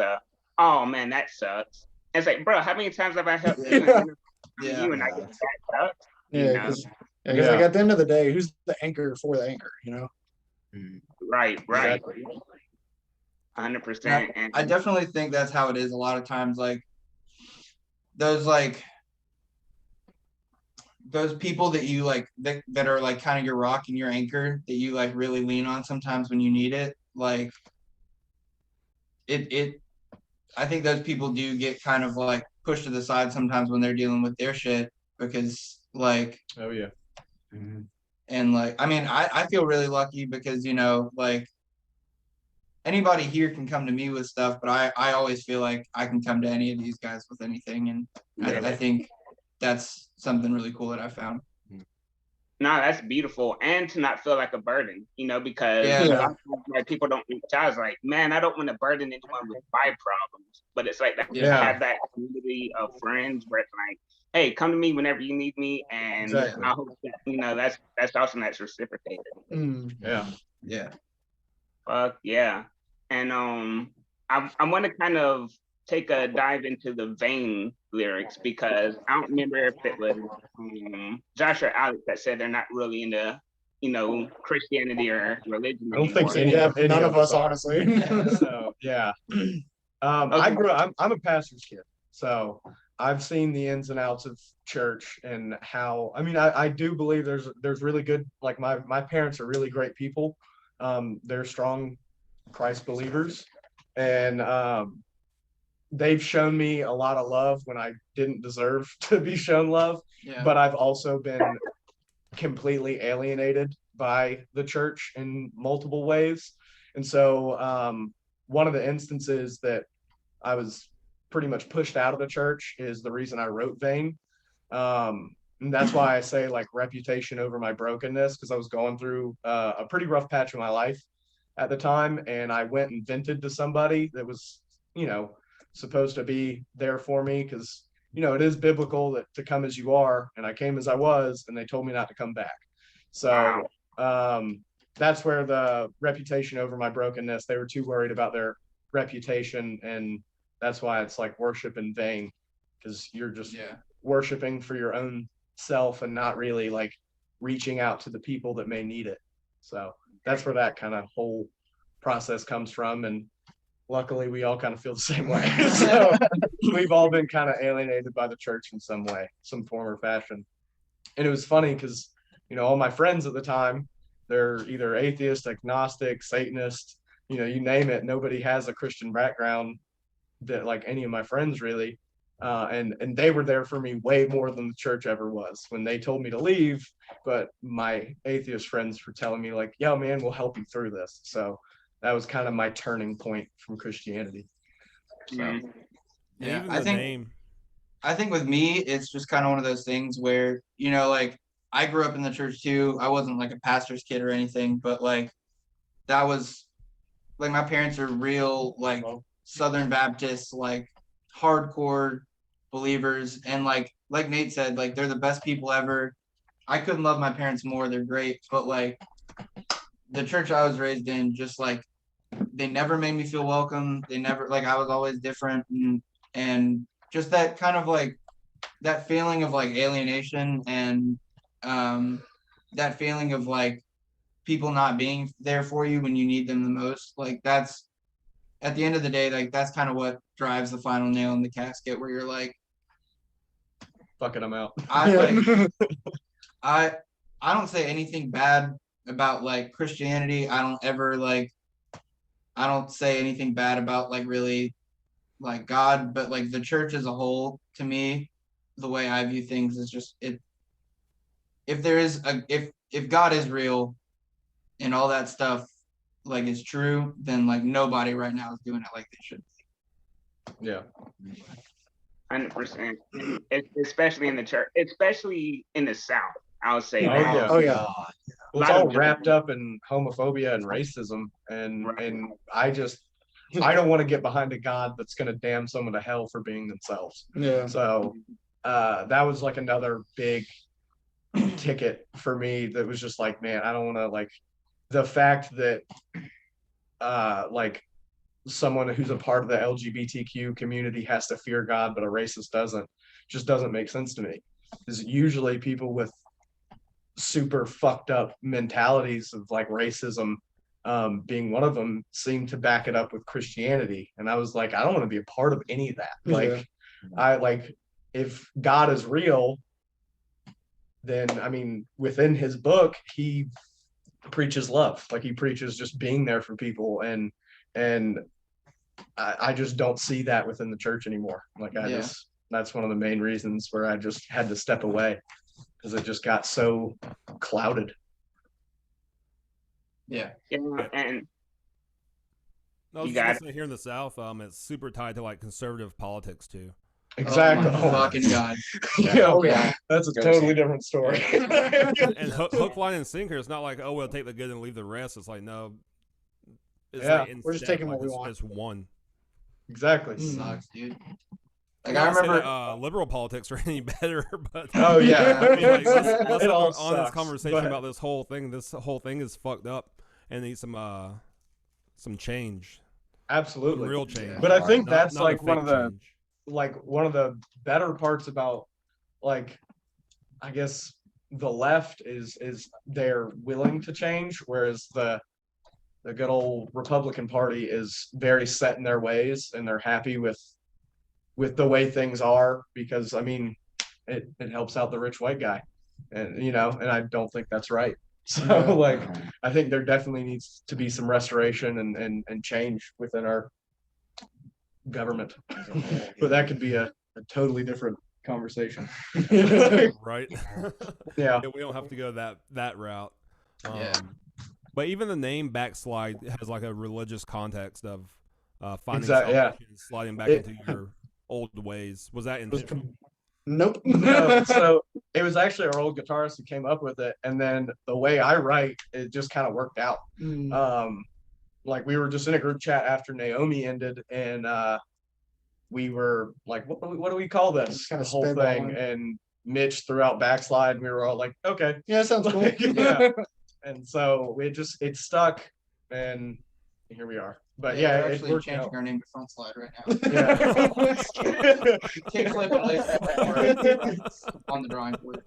A: oh man, that sucks. And it's like, bro, how many times have I helped you?
D: Yeah.
A: You and I get that sucks.
B: Yeah, because like at the end of the day, who's the anchor for the anchor?
A: Right.
C: Exactly.
A: 100%. And
D: I definitely think that's how it is a lot of times. Like those people that you like that are like kind of your rock and your anchor that you like really lean on sometimes when you need it. Like I think those people do get kind of like pushed to the side sometimes when they're dealing with their shit because like,
C: Oh yeah.
D: and like, I mean, I feel really lucky because, like anybody here can come to me with stuff, but I always feel like I can come to any of these guys with anything. And I think that's something really cool that I found.
A: No, that's beautiful. And to not feel like a burden, because
D: Yeah.
A: a lot of times, like, people don't reach out. It's like, man, I don't want to burden anyone with my problems. But it's like that
C: Yeah.
A: I have that community of friends where it's like, hey, come to me whenever you need me. And
C: Exactly.
A: I hope that, that's awesome. That's reciprocated.
C: Yeah.
D: Yeah.
A: Fuck yeah. And I want to kind of take a dive into the Vain lyrics because I don't remember if it was Josh or Alex that said they're not really into Christianity or religion
C: I don't think
A: anymore.
C: any
B: None of us,
C: are.
B: honestly.
C: So yeah. I'm a pastor's kid, so I've seen the ins and outs of church and how, I do believe there's really good, like my parents are really great people. They're strong Christ believers, and they've shown me a lot of love when I didn't deserve to be shown love.
D: Yeah.
C: But I've also been completely alienated by the church in multiple ways. And so one of the instances that I was pretty much pushed out of the church is the reason I wrote Vain. And that's why I say like reputation over my brokenness, because I was going through a pretty rough patch of my life at the time. And I went and vented to somebody that was, supposed to be there for me, because it is biblical that to come as you are, and I came as I was, and they told me not to come back. So that's where the reputation over my brokenness, they were too worried about their reputation, and that's why it's like worship in vain, because you're just worshiping for your own self and not really like reaching out to the people that may need it. So that's where that kind of whole process comes from, and luckily we all kind of feel the same way. So we've all been kind of alienated by the church in some way, some form or fashion. And it was funny because all my friends at the time, they're either atheist, agnostic, Satanist, you name it. Nobody has a Christian background that like any of my friends really. And they were there for me way more than the church ever was when they told me to leave. But my atheist friends were telling me like, yo, man, we'll help you through this. So that was kind of my turning point from Christianity. So.
D: Yeah,
G: Even the name.
D: I think with me, it's just kind of one of those things where, like I grew up in the church too. I wasn't like a pastor's kid or anything, but like that was like my parents are real like Southern Baptist, like hardcore believers. And like Nate said, like they're the best people ever. I couldn't love my parents more. They're great. But like the church I was raised in, just like they never made me feel welcome. They never, like, I was always different, and just that kind of like that feeling of like alienation, and that feeling of like people not being there for you when you need them the most. Like, that's at the end of the day, like, that's kind of what drives the final nail in the casket, where you're like,
C: Fucking them out.
D: I don't say anything bad about like Christianity. I don't say anything bad about like really like God, but like the church as a whole, to me, the way I view things is just it. If God is real and all that stuff like is true, then like nobody right now is doing it like they should.
C: Yeah.
A: 100%. Especially in the church, especially in the South. I would say
C: Oh,
A: that.
C: yeah.
B: Oh yeah.
C: Well, it's
A: lot
C: all
A: of-
C: wrapped up in homophobia and racism, and
A: Right.
C: I don't want to get behind a God that's going to damn someone to hell for being themselves.
B: Yeah.
C: So that was like another big ticket for me. That was just like, man, I don't want to, like, the fact that like someone who's a part of the LGBTQ community has to fear God, but a racist doesn't, just doesn't make sense to me. Because usually people with super fucked up mentalities of like racism being one of them seem to back it up with Christianity. And I was like, I don't want to be a part of any of that. Like, I like, if God is real, then I mean, within his book, he preaches love. Like, he preaches just being there for people, and I just don't see that within the church anymore. Like, that's one of the main reasons where I just had to step away, because it just got so clouded.
D: Yeah.
A: Yeah, and
G: I was
A: You
G: just gonna
A: got
G: say here in the South, it's super tied to like conservative politics too.
C: Exactly.
D: Oh my fucking God.
C: Yeah,
B: Oh yeah.
C: that's a totally different story.
G: And hook, line, and sinker. It's not like, oh, we'll take the good and leave the rest. It's like, no. It's
C: Yeah,
G: like
B: we're just
G: instead,
B: taking what we
G: it's
B: want.
G: just one.
C: Exactly.
D: Sucks, dude. Like,
G: Not
D: I
G: to say
D: remember.
G: that, liberal politics are any better, but
C: Oh yeah.
G: I mean, like, let's
C: It
G: have
C: all
G: an honest
C: sucks,
G: conversation
C: but-
G: about this whole thing. This whole thing is fucked up and needs some change, some
C: Absolutely.
G: real change.
C: But I think
G: Not-
C: that's
G: not a
C: like one
G: fake
C: of the
G: change.
C: one of the better parts about, like, I guess the left is they're willing to change, whereas the good old Republican Party is very set in their ways, and they're happy with the way things are, because I mean it helps out the rich white guy, and and I don't think that's right. So
B: Yeah.
C: like, I think there definitely needs to be some restoration and change within our government. But that could be a totally different conversation.
G: Right?
C: Yeah.
G: We don't have to go that route.
D: Yeah.
G: But even the name backslide has like a religious context of finding
C: Exactly, yeah.
G: salvation and sliding back
C: It-
G: into your old ways. Was that
C: It was
G: intentional?
B: Nope.
C: No, so it was actually our old guitarist who came up with it, and then the way I write, it just kind of worked out. Like, we were just in a group chat after Naomi ended, and we were like, what do we call this?
B: Just kinda
C: The whole thing.
B: spitballing.
C: And Mitch threw out backslide, and we were all like, okay.
B: Yeah, sounds cool.
C: Like, yeah. And so it stuck, and here we are. But yeah,
D: we're
C: it
D: actually
C: worked
D: changing
C: out.
D: our name to Front Slide right now.
C: Yeah.
D: Kickflip and lace on the drawing board.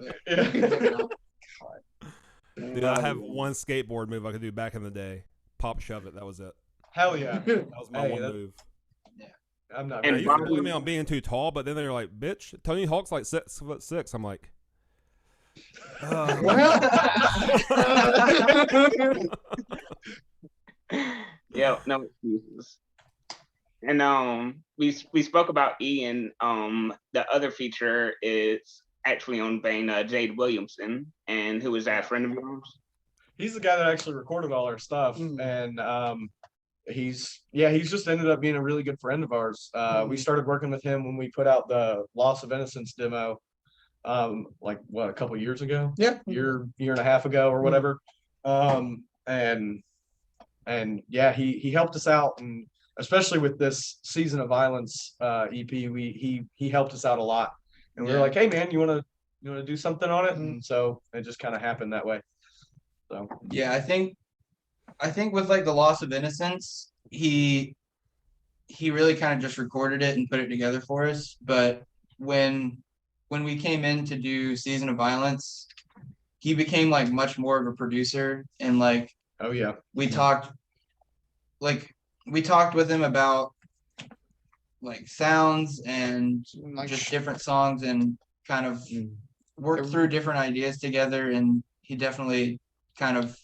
D: But
G: Dude, I have one skateboard move I could do back in the day. Pop shove it. That was it.
C: Hell yeah.
G: That was my
C: Hey,
G: one
C: that-
G: move.
C: I'm not
A: And
G: Now,
C: very
G: you
C: good
G: can
C: at
G: blame me on being too tall, but then they're like, "Bitch, Tony Hawk's like 6'6". I'm like,
A: yeah, no excuses. And we spoke about Ian. The other feature is actually on Bane, Jade Williamson, and who is that friend of yours?
C: He's the guy that actually recorded all our stuff, and he's just ended up being a really good friend of ours. We started working with him when we put out the Loss of Innocence demo, like what, a couple years ago,
B: Yeah.
C: year and a half ago or whatever. And yeah, he helped us out, and especially with this Season of Violence EP, he helped us out a lot. And we were
D: Yeah.
C: like, hey man, you wanna do something on it? And so it just kind of happened that way. So
D: yeah, I think with like the Loss of Innocence, he really kind of just recorded it and put it together for us. But when we came in to do Season of Violence, he became like much more of a producer, and like
C: Oh yeah.
D: we talked with him about like sounds and
B: Like,
D: just different songs, and kind of worked through different ideas together, and he definitely kind of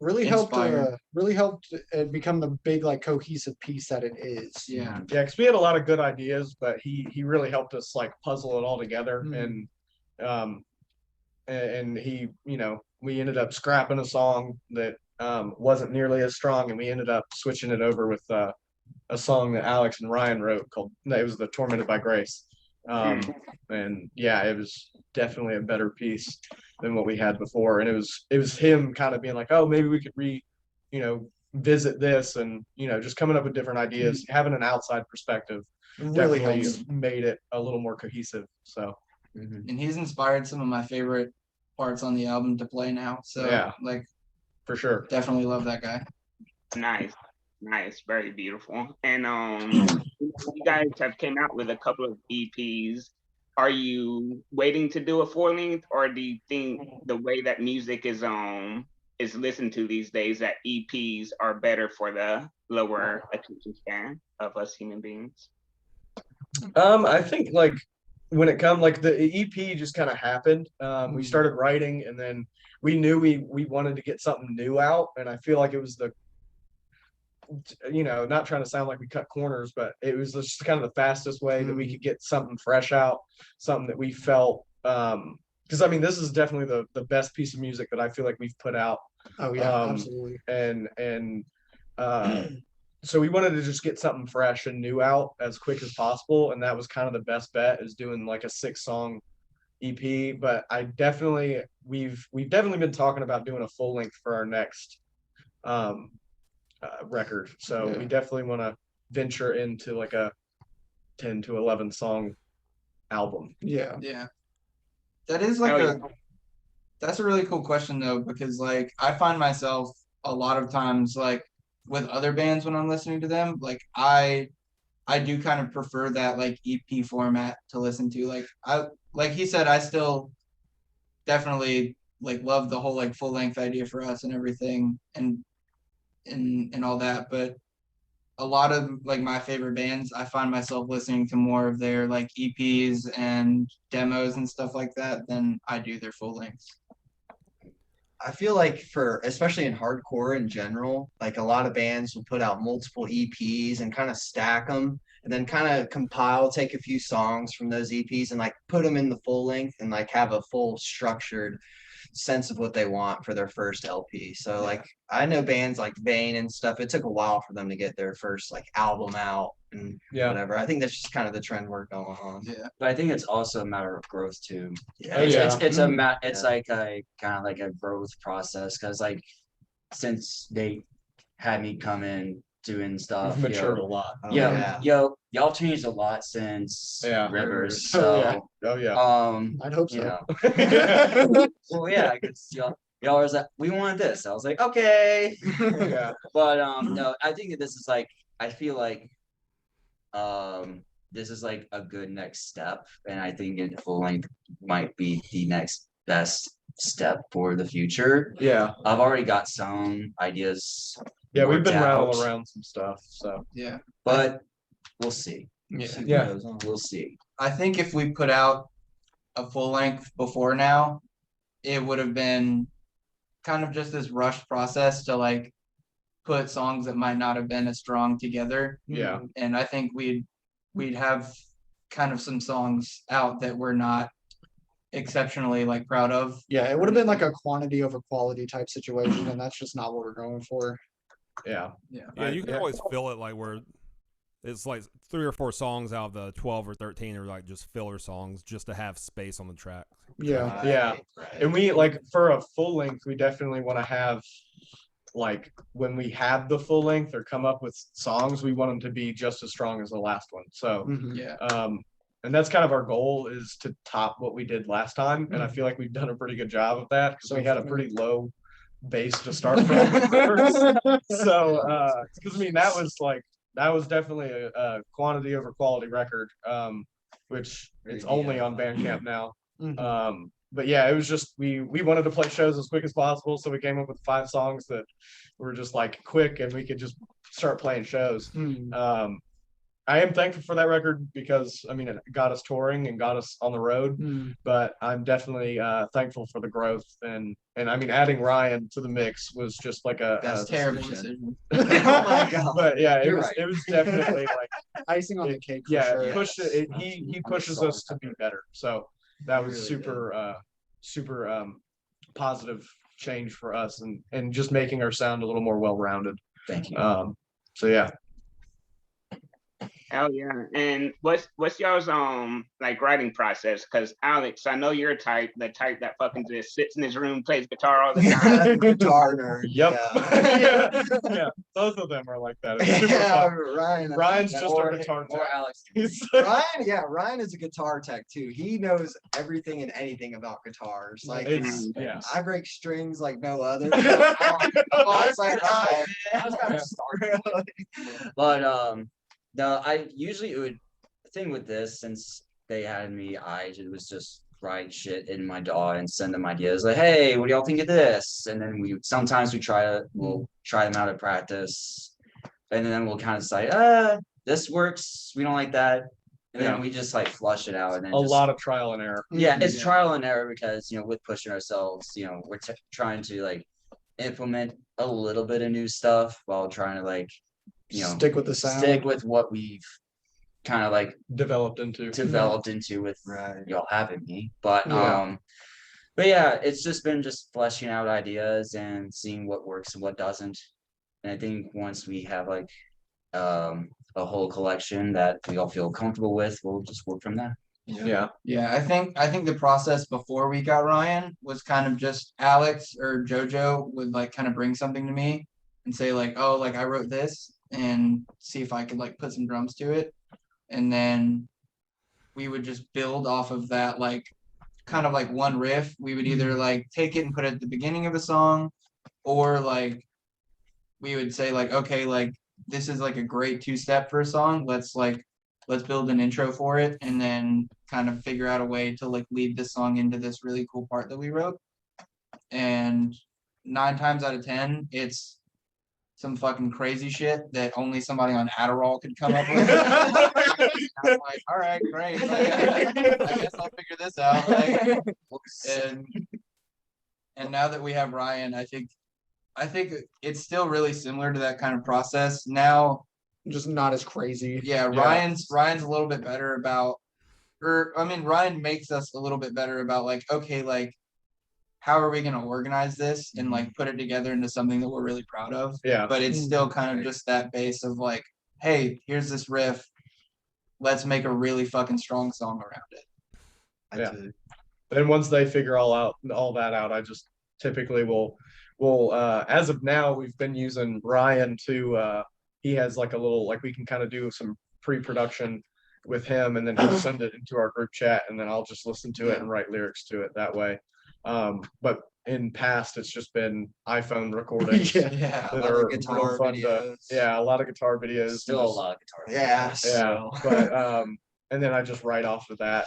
B: really
D: inspired.
B: helped it become the big like cohesive piece that it is.
D: yeah
C: Yeah, because we had a lot of good ideas, but he really helped us like puzzle it all together,
B: Mhm.
C: and he, we ended up scrapping a song that wasn't nearly as strong, and we ended up switching it over with a song that Alex and Ryan wrote called it was the Tormented by Grace. And yeah, it was definitely a better piece than what we had before. And it was him kind of being like, oh, maybe we could visit this, and just coming up with different ideas, having an outside perspective
B: It really
C: definitely
B: helps.
C: made it a little more cohesive. So
D: and he's inspired some of my favorite parts on the album to play now. So
C: Yeah.
D: like
C: for sure.
D: definitely love that guy.
A: Nice, very beautiful. And you guys have came out with a couple of EPs. Are you waiting to do a full length, or do you think the way that music is listened to these days that EPs are better for the lower attention span of us human beings?
C: I think like when it come like the EP just kind of happened. We started writing, and then we knew we wanted to get something new out, and I feel like it was not trying to sound like we cut corners, but it was just kind of the fastest way that we could get something fresh out, something that we felt. Because I mean, this is definitely the best piece of music that I feel like we've put out.
B: Oh yeah, absolutely.
C: And so we wanted to just get something fresh and new out as quick as possible, and that was kind of the best bet, is doing like a 6-song EP. But we've definitely been talking about doing a full length for our next record. So we definitely want to venture into like a 10 to 11 song album.
B: Yeah.
D: That is like that's a really cool question though, because like I find myself a lot of times like with other bands when I'm listening to them, like I do kind of prefer that like EP format to listen to. Like he said, I still definitely like love the whole like full length idea for us and everything, and all that, but a lot of like my favorite bands, I find myself listening to more of their like EPs and demos and stuff like that than I do their full lengths.
E: I feel like especially in hardcore in general, like a lot of bands will put out multiple EPs and kind of stack them, and then kind of take a few songs from those EPs and like put them in the full length, and like have a full structured sense of what they want for their first LP. So like I know bands like Vane and stuff, it took a while for them to get their first like album out and whatever. I think that's just kind of the trend we're going on.
D: Yeah.
F: But I think it's also a matter of growth too.
E: Yeah.
F: It's like a kind of like a growth process, because like since they had me come in doing stuff,
C: We've matured a lot.
F: Y'all changed a lot since Rivers. So
B: I'd hope so.
F: well, yeah, because y'all was like, we wanted this. I was like, okay. But no, I think this is like, I feel like this is like a good next step, and I think it full length might be the next best step for the future.
C: Yeah,
F: I've already got some ideas.
C: Yeah, we've been rattling around some stuff, so
D: yeah,
F: but we'll see. We'll see.
D: I think if we put out a full length before now, it would have been kind of just this rushed process to like put songs that might not have been as strong together.
C: Yeah.
D: And I think we'd have kind of some songs out that we're not exceptionally like proud of.
B: Yeah, it would have been like a quantity over quality type situation, and that's just not what we're going for.
C: Yeah,
G: you can always feel it like where it's like 3 or 4 songs out of the 12 or 13 are like just filler songs just to have space on the track.
C: Right. And we like for a full length, we definitely want to have like when we have the full length or come up with songs, we want them to be just as strong as the last one. So and that's kind of our goal, is to top what we did last time, and I feel like we've done a pretty good job of that, because we had a pretty low base to start from first. So because I mean that was definitely a quantity over quality record, which it's only on Bandcamp now. But yeah, it was just we wanted to play shows as quick as possible, so we came up with 5 songs that were just like quick and we could just start playing shows. I am thankful for that record because I mean it got us touring and got us on the road. But I'm definitely thankful for the growth and I mean adding Ryan to the mix was just like
D: That's terrible decision.
E: Oh my God.
C: But yeah,
E: You're right.
C: it was definitely like
B: Icing on the cake. For
C: yeah,
B: sure.
C: it pushed it. He pushes us to be better. So that was
E: Really
C: super positive change for us and just making our sound a little more well-rounded.
F: Thank you.
C: So yeah.
A: Hell yeah. And what's y'all's like writing process? Because Alex, I know you're the type that fucking just sits in his room, plays guitar all the time.
E: Guitar nerd.
C: Yep.
E: Yeah.
C: Yeah. Both of them are like that. It's super
E: Yeah,
C: fun.
E: Ryan.
C: Ryan's just
E: or,
C: our guitar
E: or
C: tech.
E: Alex.
C: He's-
E: Ryan is a guitar tech too. He knows everything and anything about guitars. Like
C: yeah.
E: I break strings like no other. I was like, oh, man, I was kind of started.
F: But no, I usually the thing with this, since they had me, was just write shit in my DAW and send them ideas like, hey, what do y'all think of this? And then sometimes we'll try them out at practice, and then we'll kind of say, this works, we don't like that, and then we just like flush it out, and then
C: a lot of trial and error.
F: yeah, it's trial and error because with pushing ourselves, we're trying to like implement a little bit of new stuff while trying to like
B: stick with the sound.
F: stick with what we've kind of like
C: Developed into.
F: with
E: Right.
F: y'all having me. But
C: Yeah.
F: but yeah, it's just been fleshing out ideas and seeing what works and what doesn't. And I think once we have like a whole collection that we all feel comfortable with, we'll just work from there.
C: Yeah.
D: Yeah, I think the process before we got Ryan was kind of just Alex or JoJo would like kind of bring something to me and say like, oh, like I wrote this, and see if I could like put some drums to it. And then we would just build off of that, like kind of like one riff. We would either like take it and put it at the beginning of a song, or like we would say like, okay, like this is like a great 2-step for a song. Let's build an intro for it, and then kind of figure out a way to like lead this song into this really cool part that we wrote. And 9 times out of 10, it's some fucking crazy shit that only somebody on Adderall could come up with. I'm like, all right, great. Like, I guess I'll figure this out. Like, and now that we have Ryan, I think it's still really similar to that kind of process. Now,
B: Just not as crazy.
D: yeah, Ryan's a little bit better about, Ryan makes us a little bit better about like, okay, like how are we going to organize this and like put it together into something that we're really proud of.
C: Yeah.
D: But it's still kind of just that base of like, hey, here's this riff, let's make a really fucking strong song around it.
C: Yeah. Then once they figure all that out, I just typically will as of now, we've been using Ryan to he has like a little, like we can kind of do some pre-production with him, and then he'll send it into our group chat, and then I'll just listen to it and write lyrics to it that way. But in past, it's just been iPhone recordings.
E: Yeah, a
C: that
E: lot
C: are
E: of guitar
C: fun to-
E: videos.
C: yeah, a lot of guitar videos.
F: Still a lot of guitar.
E: Yeah.
C: Yeah,
E: So.
C: but and then I just write off of that.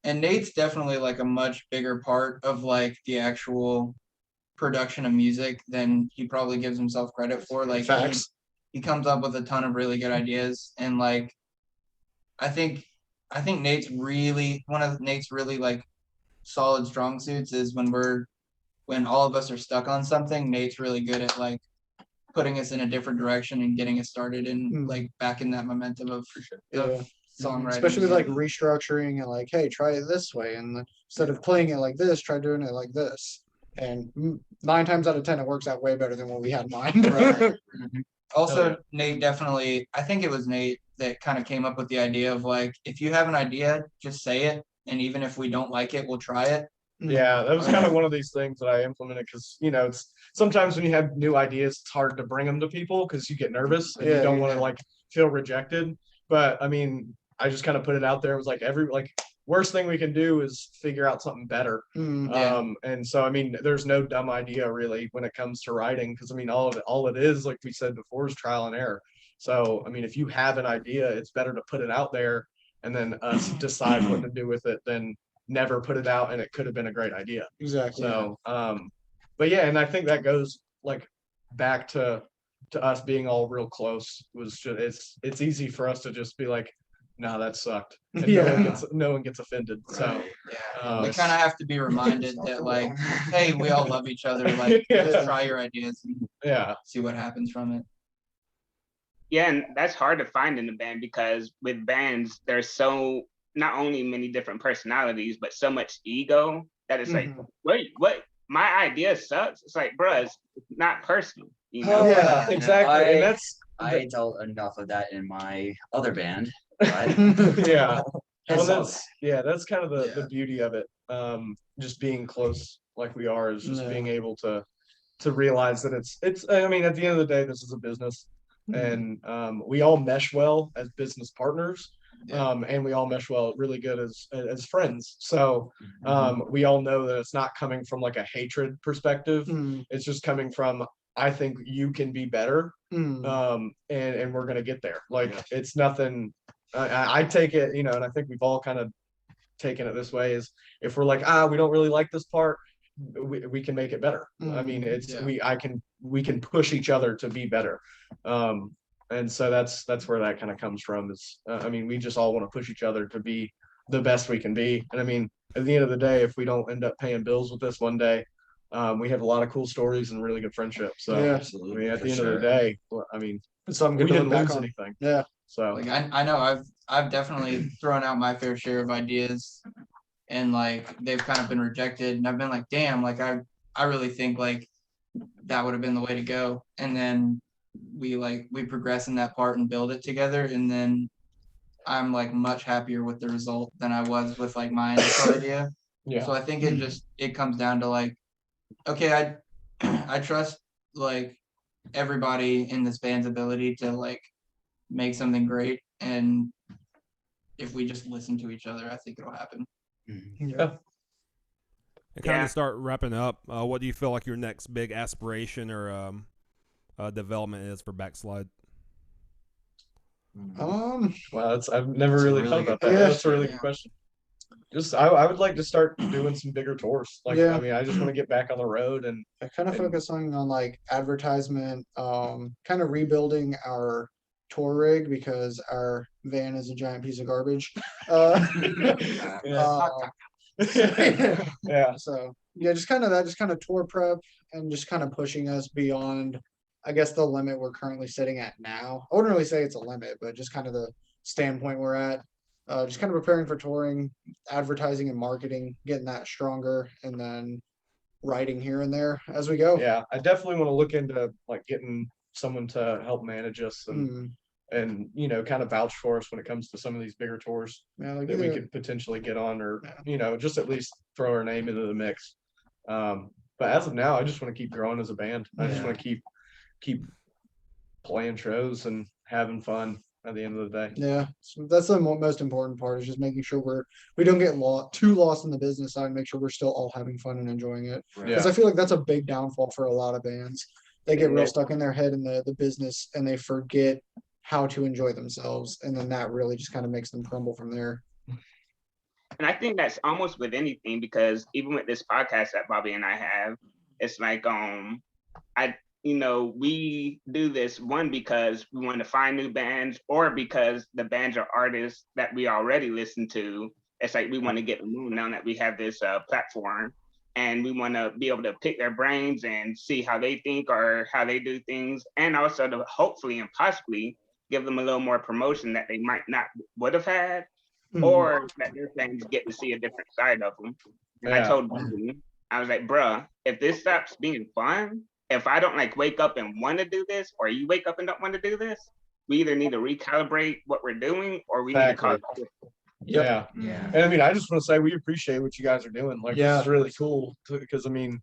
D: And Nate's definitely like a much bigger part of like the actual production of music than he probably gives himself credit for. Like
B: Facts.
D: he comes up with a ton of really good ideas, and like I think Nate's really one of Nate's really like solid strong suits is when all of us are stuck on something. Nate's really good at like putting us in a different direction and getting us started and like back in that momentum of songwriting.
B: Especially with like restructuring and like, hey, try it this way, and instead of playing it like this, try doing it like this. And 9 times out of 10, it works out way better than what we had in mind.
D: Right. Also, Nate definitely, I think it was Nate that kind of came up with the idea of like, if you have an idea, just say it. And even if we don't like it, we'll try it.
C: Yeah, that was kind of one of these things that I implemented because it's sometimes when you have new ideas, it's hard to bring them to people because you get nervous and you don't want to like feel rejected. But I mean, I just kind of put it out there. It was like worst thing we can do is figure out something better.
D: Yeah.
C: And so, I mean, there's no dumb idea really when it comes to writing, because I mean, all it is, like we said before, is trial and error. So, I mean, if you have an idea, it's better to put it out there and then us decide what to do with it than never put it out and it could have been a great idea.
B: Exactly.
C: So, but yeah, and I think that goes like back to us being all real close. Was just it's easy for us to just be like, no, that sucked. And no one gets offended. So
D: We kind of have to be reminded that, like, hey, we all love each other. Like, just try your ideas and see what happens from it.
A: Yeah, and that's hard to find in the band, because with bands, there's so not only many different personalities, but so much ego that it's like, wait, what? My idea sucks. It's like, bruh, it's not personal. You know?
C: Yeah, exactly. And that's
F: I dealt enough of that in my other band. Right?
C: yeah. Well,
F: So-
C: that's kind of the beauty of it. Just being close like we are is just being able to realize that it's I mean, at the end of the day, this is a business, and we all mesh well as business partners. And we all mesh well really good as friends. So we all know that it's not coming from like a hatred perspective. It's just coming from, I think you can be better. And we're gonna get there. Like it's nothing. I take it, you know, and I think we've all kind of taken it this way, is if we're like, we don't really like this part, we can make it better. I mean, we can push each other to be better. And so that's where that kind of comes from, is I mean, we just all want to push each other to be the best we can be. And I mean, at the end of the day, if we don't end up paying bills with this one day, we have a lot of cool stories and really good friendships. So
F: absolutely.
C: I mean, at
F: for
C: the end
F: sure.
C: of the day, I mean,
B: It's something
C: we
B: good to
C: didn't
B: look back
C: lose
B: on.
C: anything.
B: Yeah.
C: So
D: Like I know I've definitely thrown out my fair share of ideas, and like they've kind of been rejected, and I've been like, damn, like I really think like that would have been the way to go. And then we progress in that part and build it together, and then I'm like much happier with the result than I was with like my initial idea.
C: yeah.
D: So I think it comes down to like, okay, I trust like everybody in this band's ability to like make something great, and if we just listen to each other, I think it'll happen.
B: Yeah.
G: And kind of start wrapping up, what do you feel like your next big aspiration or development is for Backslide?
C: Well, I've never
F: That's a
C: really
F: really
C: thought about
F: good
C: that.
B: question.
C: That's a really good question. Just I would like to start doing some bigger tours. Like
B: Yeah.
C: I mean, I just want to get back on the road and
B: I kind of focusing on like advertisement, kind of rebuilding our tour rig because our van is a giant piece of garbage.
C: yeah.
B: So yeah, just kind of that, just kind of tour prep and just kind of pushing us beyond, I guess, the limit we're currently sitting at now. I wouldn't really say it's a limit, but just kind of the standpoint we're at. Just kind of preparing for touring, advertising and marketing, getting that stronger, and then writing here and there as we go.
C: Yeah, I definitely want to look into like getting someone to help manage us
B: Mm,
C: and you know, kind of vouch for us when it comes to some of these bigger tours
B: yeah, like
C: that we
B: either-
C: could potentially get on, or
B: Yeah.
C: you know, just at least throw our name into the mix. But as of now, I just want to keep growing as a band. I just want to keep playing shows and having fun at the end of the day.
B: Yeah, so that's the most important part, is just making sure we don't get too lost in the business side, and make sure we're still all having fun and enjoying it. Because I feel like that's a big downfall for a lot of bands. They get real stuck in their head in the business, and they forget how to enjoy themselves, and then that really just kind of makes them crumble from there.
A: And I think that's almost with anything, because even with this podcast that Bobby and I have, it's like we do this one because we want to find new bands, or because the bands are artists that we already listen to. It's like we want to get them known now that we have this platform, and we want to be able to pick their brains and see how they think or how they do things, and also to hopefully and possibly give them a little more promotion that they might not would have had, or that their fans get to see a different side of them. And I told Bobby, I was like, bruh, if this stops being fun, if I don't like wake up and want to do this, or you wake up and don't want to do this, we either need to recalibrate what we're doing, or we need to call it quits.
C: Yeah. And I mean, I just want to say we appreciate what you guys are doing. Like, this is really cool, because I mean,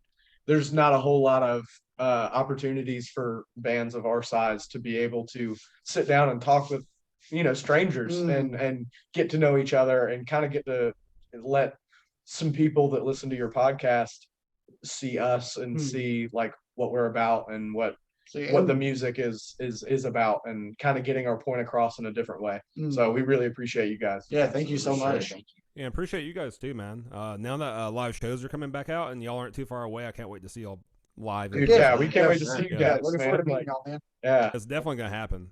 C: there's not a whole lot of opportunities for bands of our size to be able to sit down and talk with, you know, strangers and get to know each other and kind of get to let some people that listen to your podcast see us and see like what we're about and what the music is about, and kind of getting our point across in a different way. So we really appreciate you guys.
B: Yeah, thank you so much.
G: Yeah, appreciate you guys too, man. Now that live shows are coming back out and y'all aren't too far away, I can't wait to see y'all live.
C: Dude, yeah, we can't wait to see you
B: Yeah,
C: guys,
B: looking forward to
C: man.
B: meeting y'all, man.
C: Yeah,
G: It's definitely gonna happen.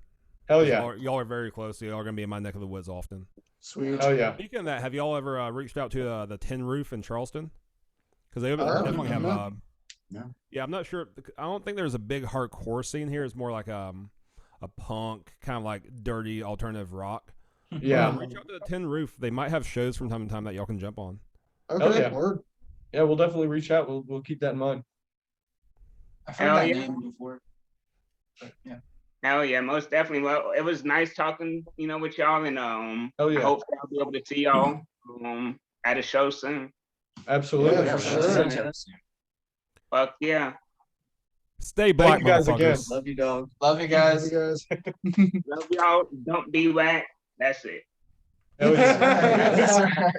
C: hell yeah,
G: Y'all are very close, so y'all are gonna be in my neck of the woods often.
B: Sweet.
C: hell yeah.
G: Speaking of that, have y'all ever reached out to the Tin Roof in Charleston? Because they definitely have.
F: No.
G: Yeah, I'm not sure. I don't think there's a big hardcore scene here. It's more like a punk, kind of like dirty alternative rock.
C: Yeah,
G: Reach out to the Tin Roof. They might have shows from time to time that y'all can jump on.
B: Okay,
C: yeah.
B: word.
C: yeah, we'll definitely reach out. We'll keep that in mind.
D: I've heard
A: Hell
D: that
A: yeah.
D: name before. But, yeah.
A: Hell yeah, most definitely. Well, it was nice talking, with y'all, and
C: Hell
A: I
C: yeah,
A: hope I'll be able to see y'all at a show soon.
C: absolutely.
B: Yeah, for sure.
A: Fuck yeah.
G: Stay black,
C: you guys again.
G: motherfuckers.
E: Love you, dog.
D: Love you
B: Guys.
D: guys.
A: Love y'all. Don't be whack. That's it.
C: Hell yeah.
E: That's right.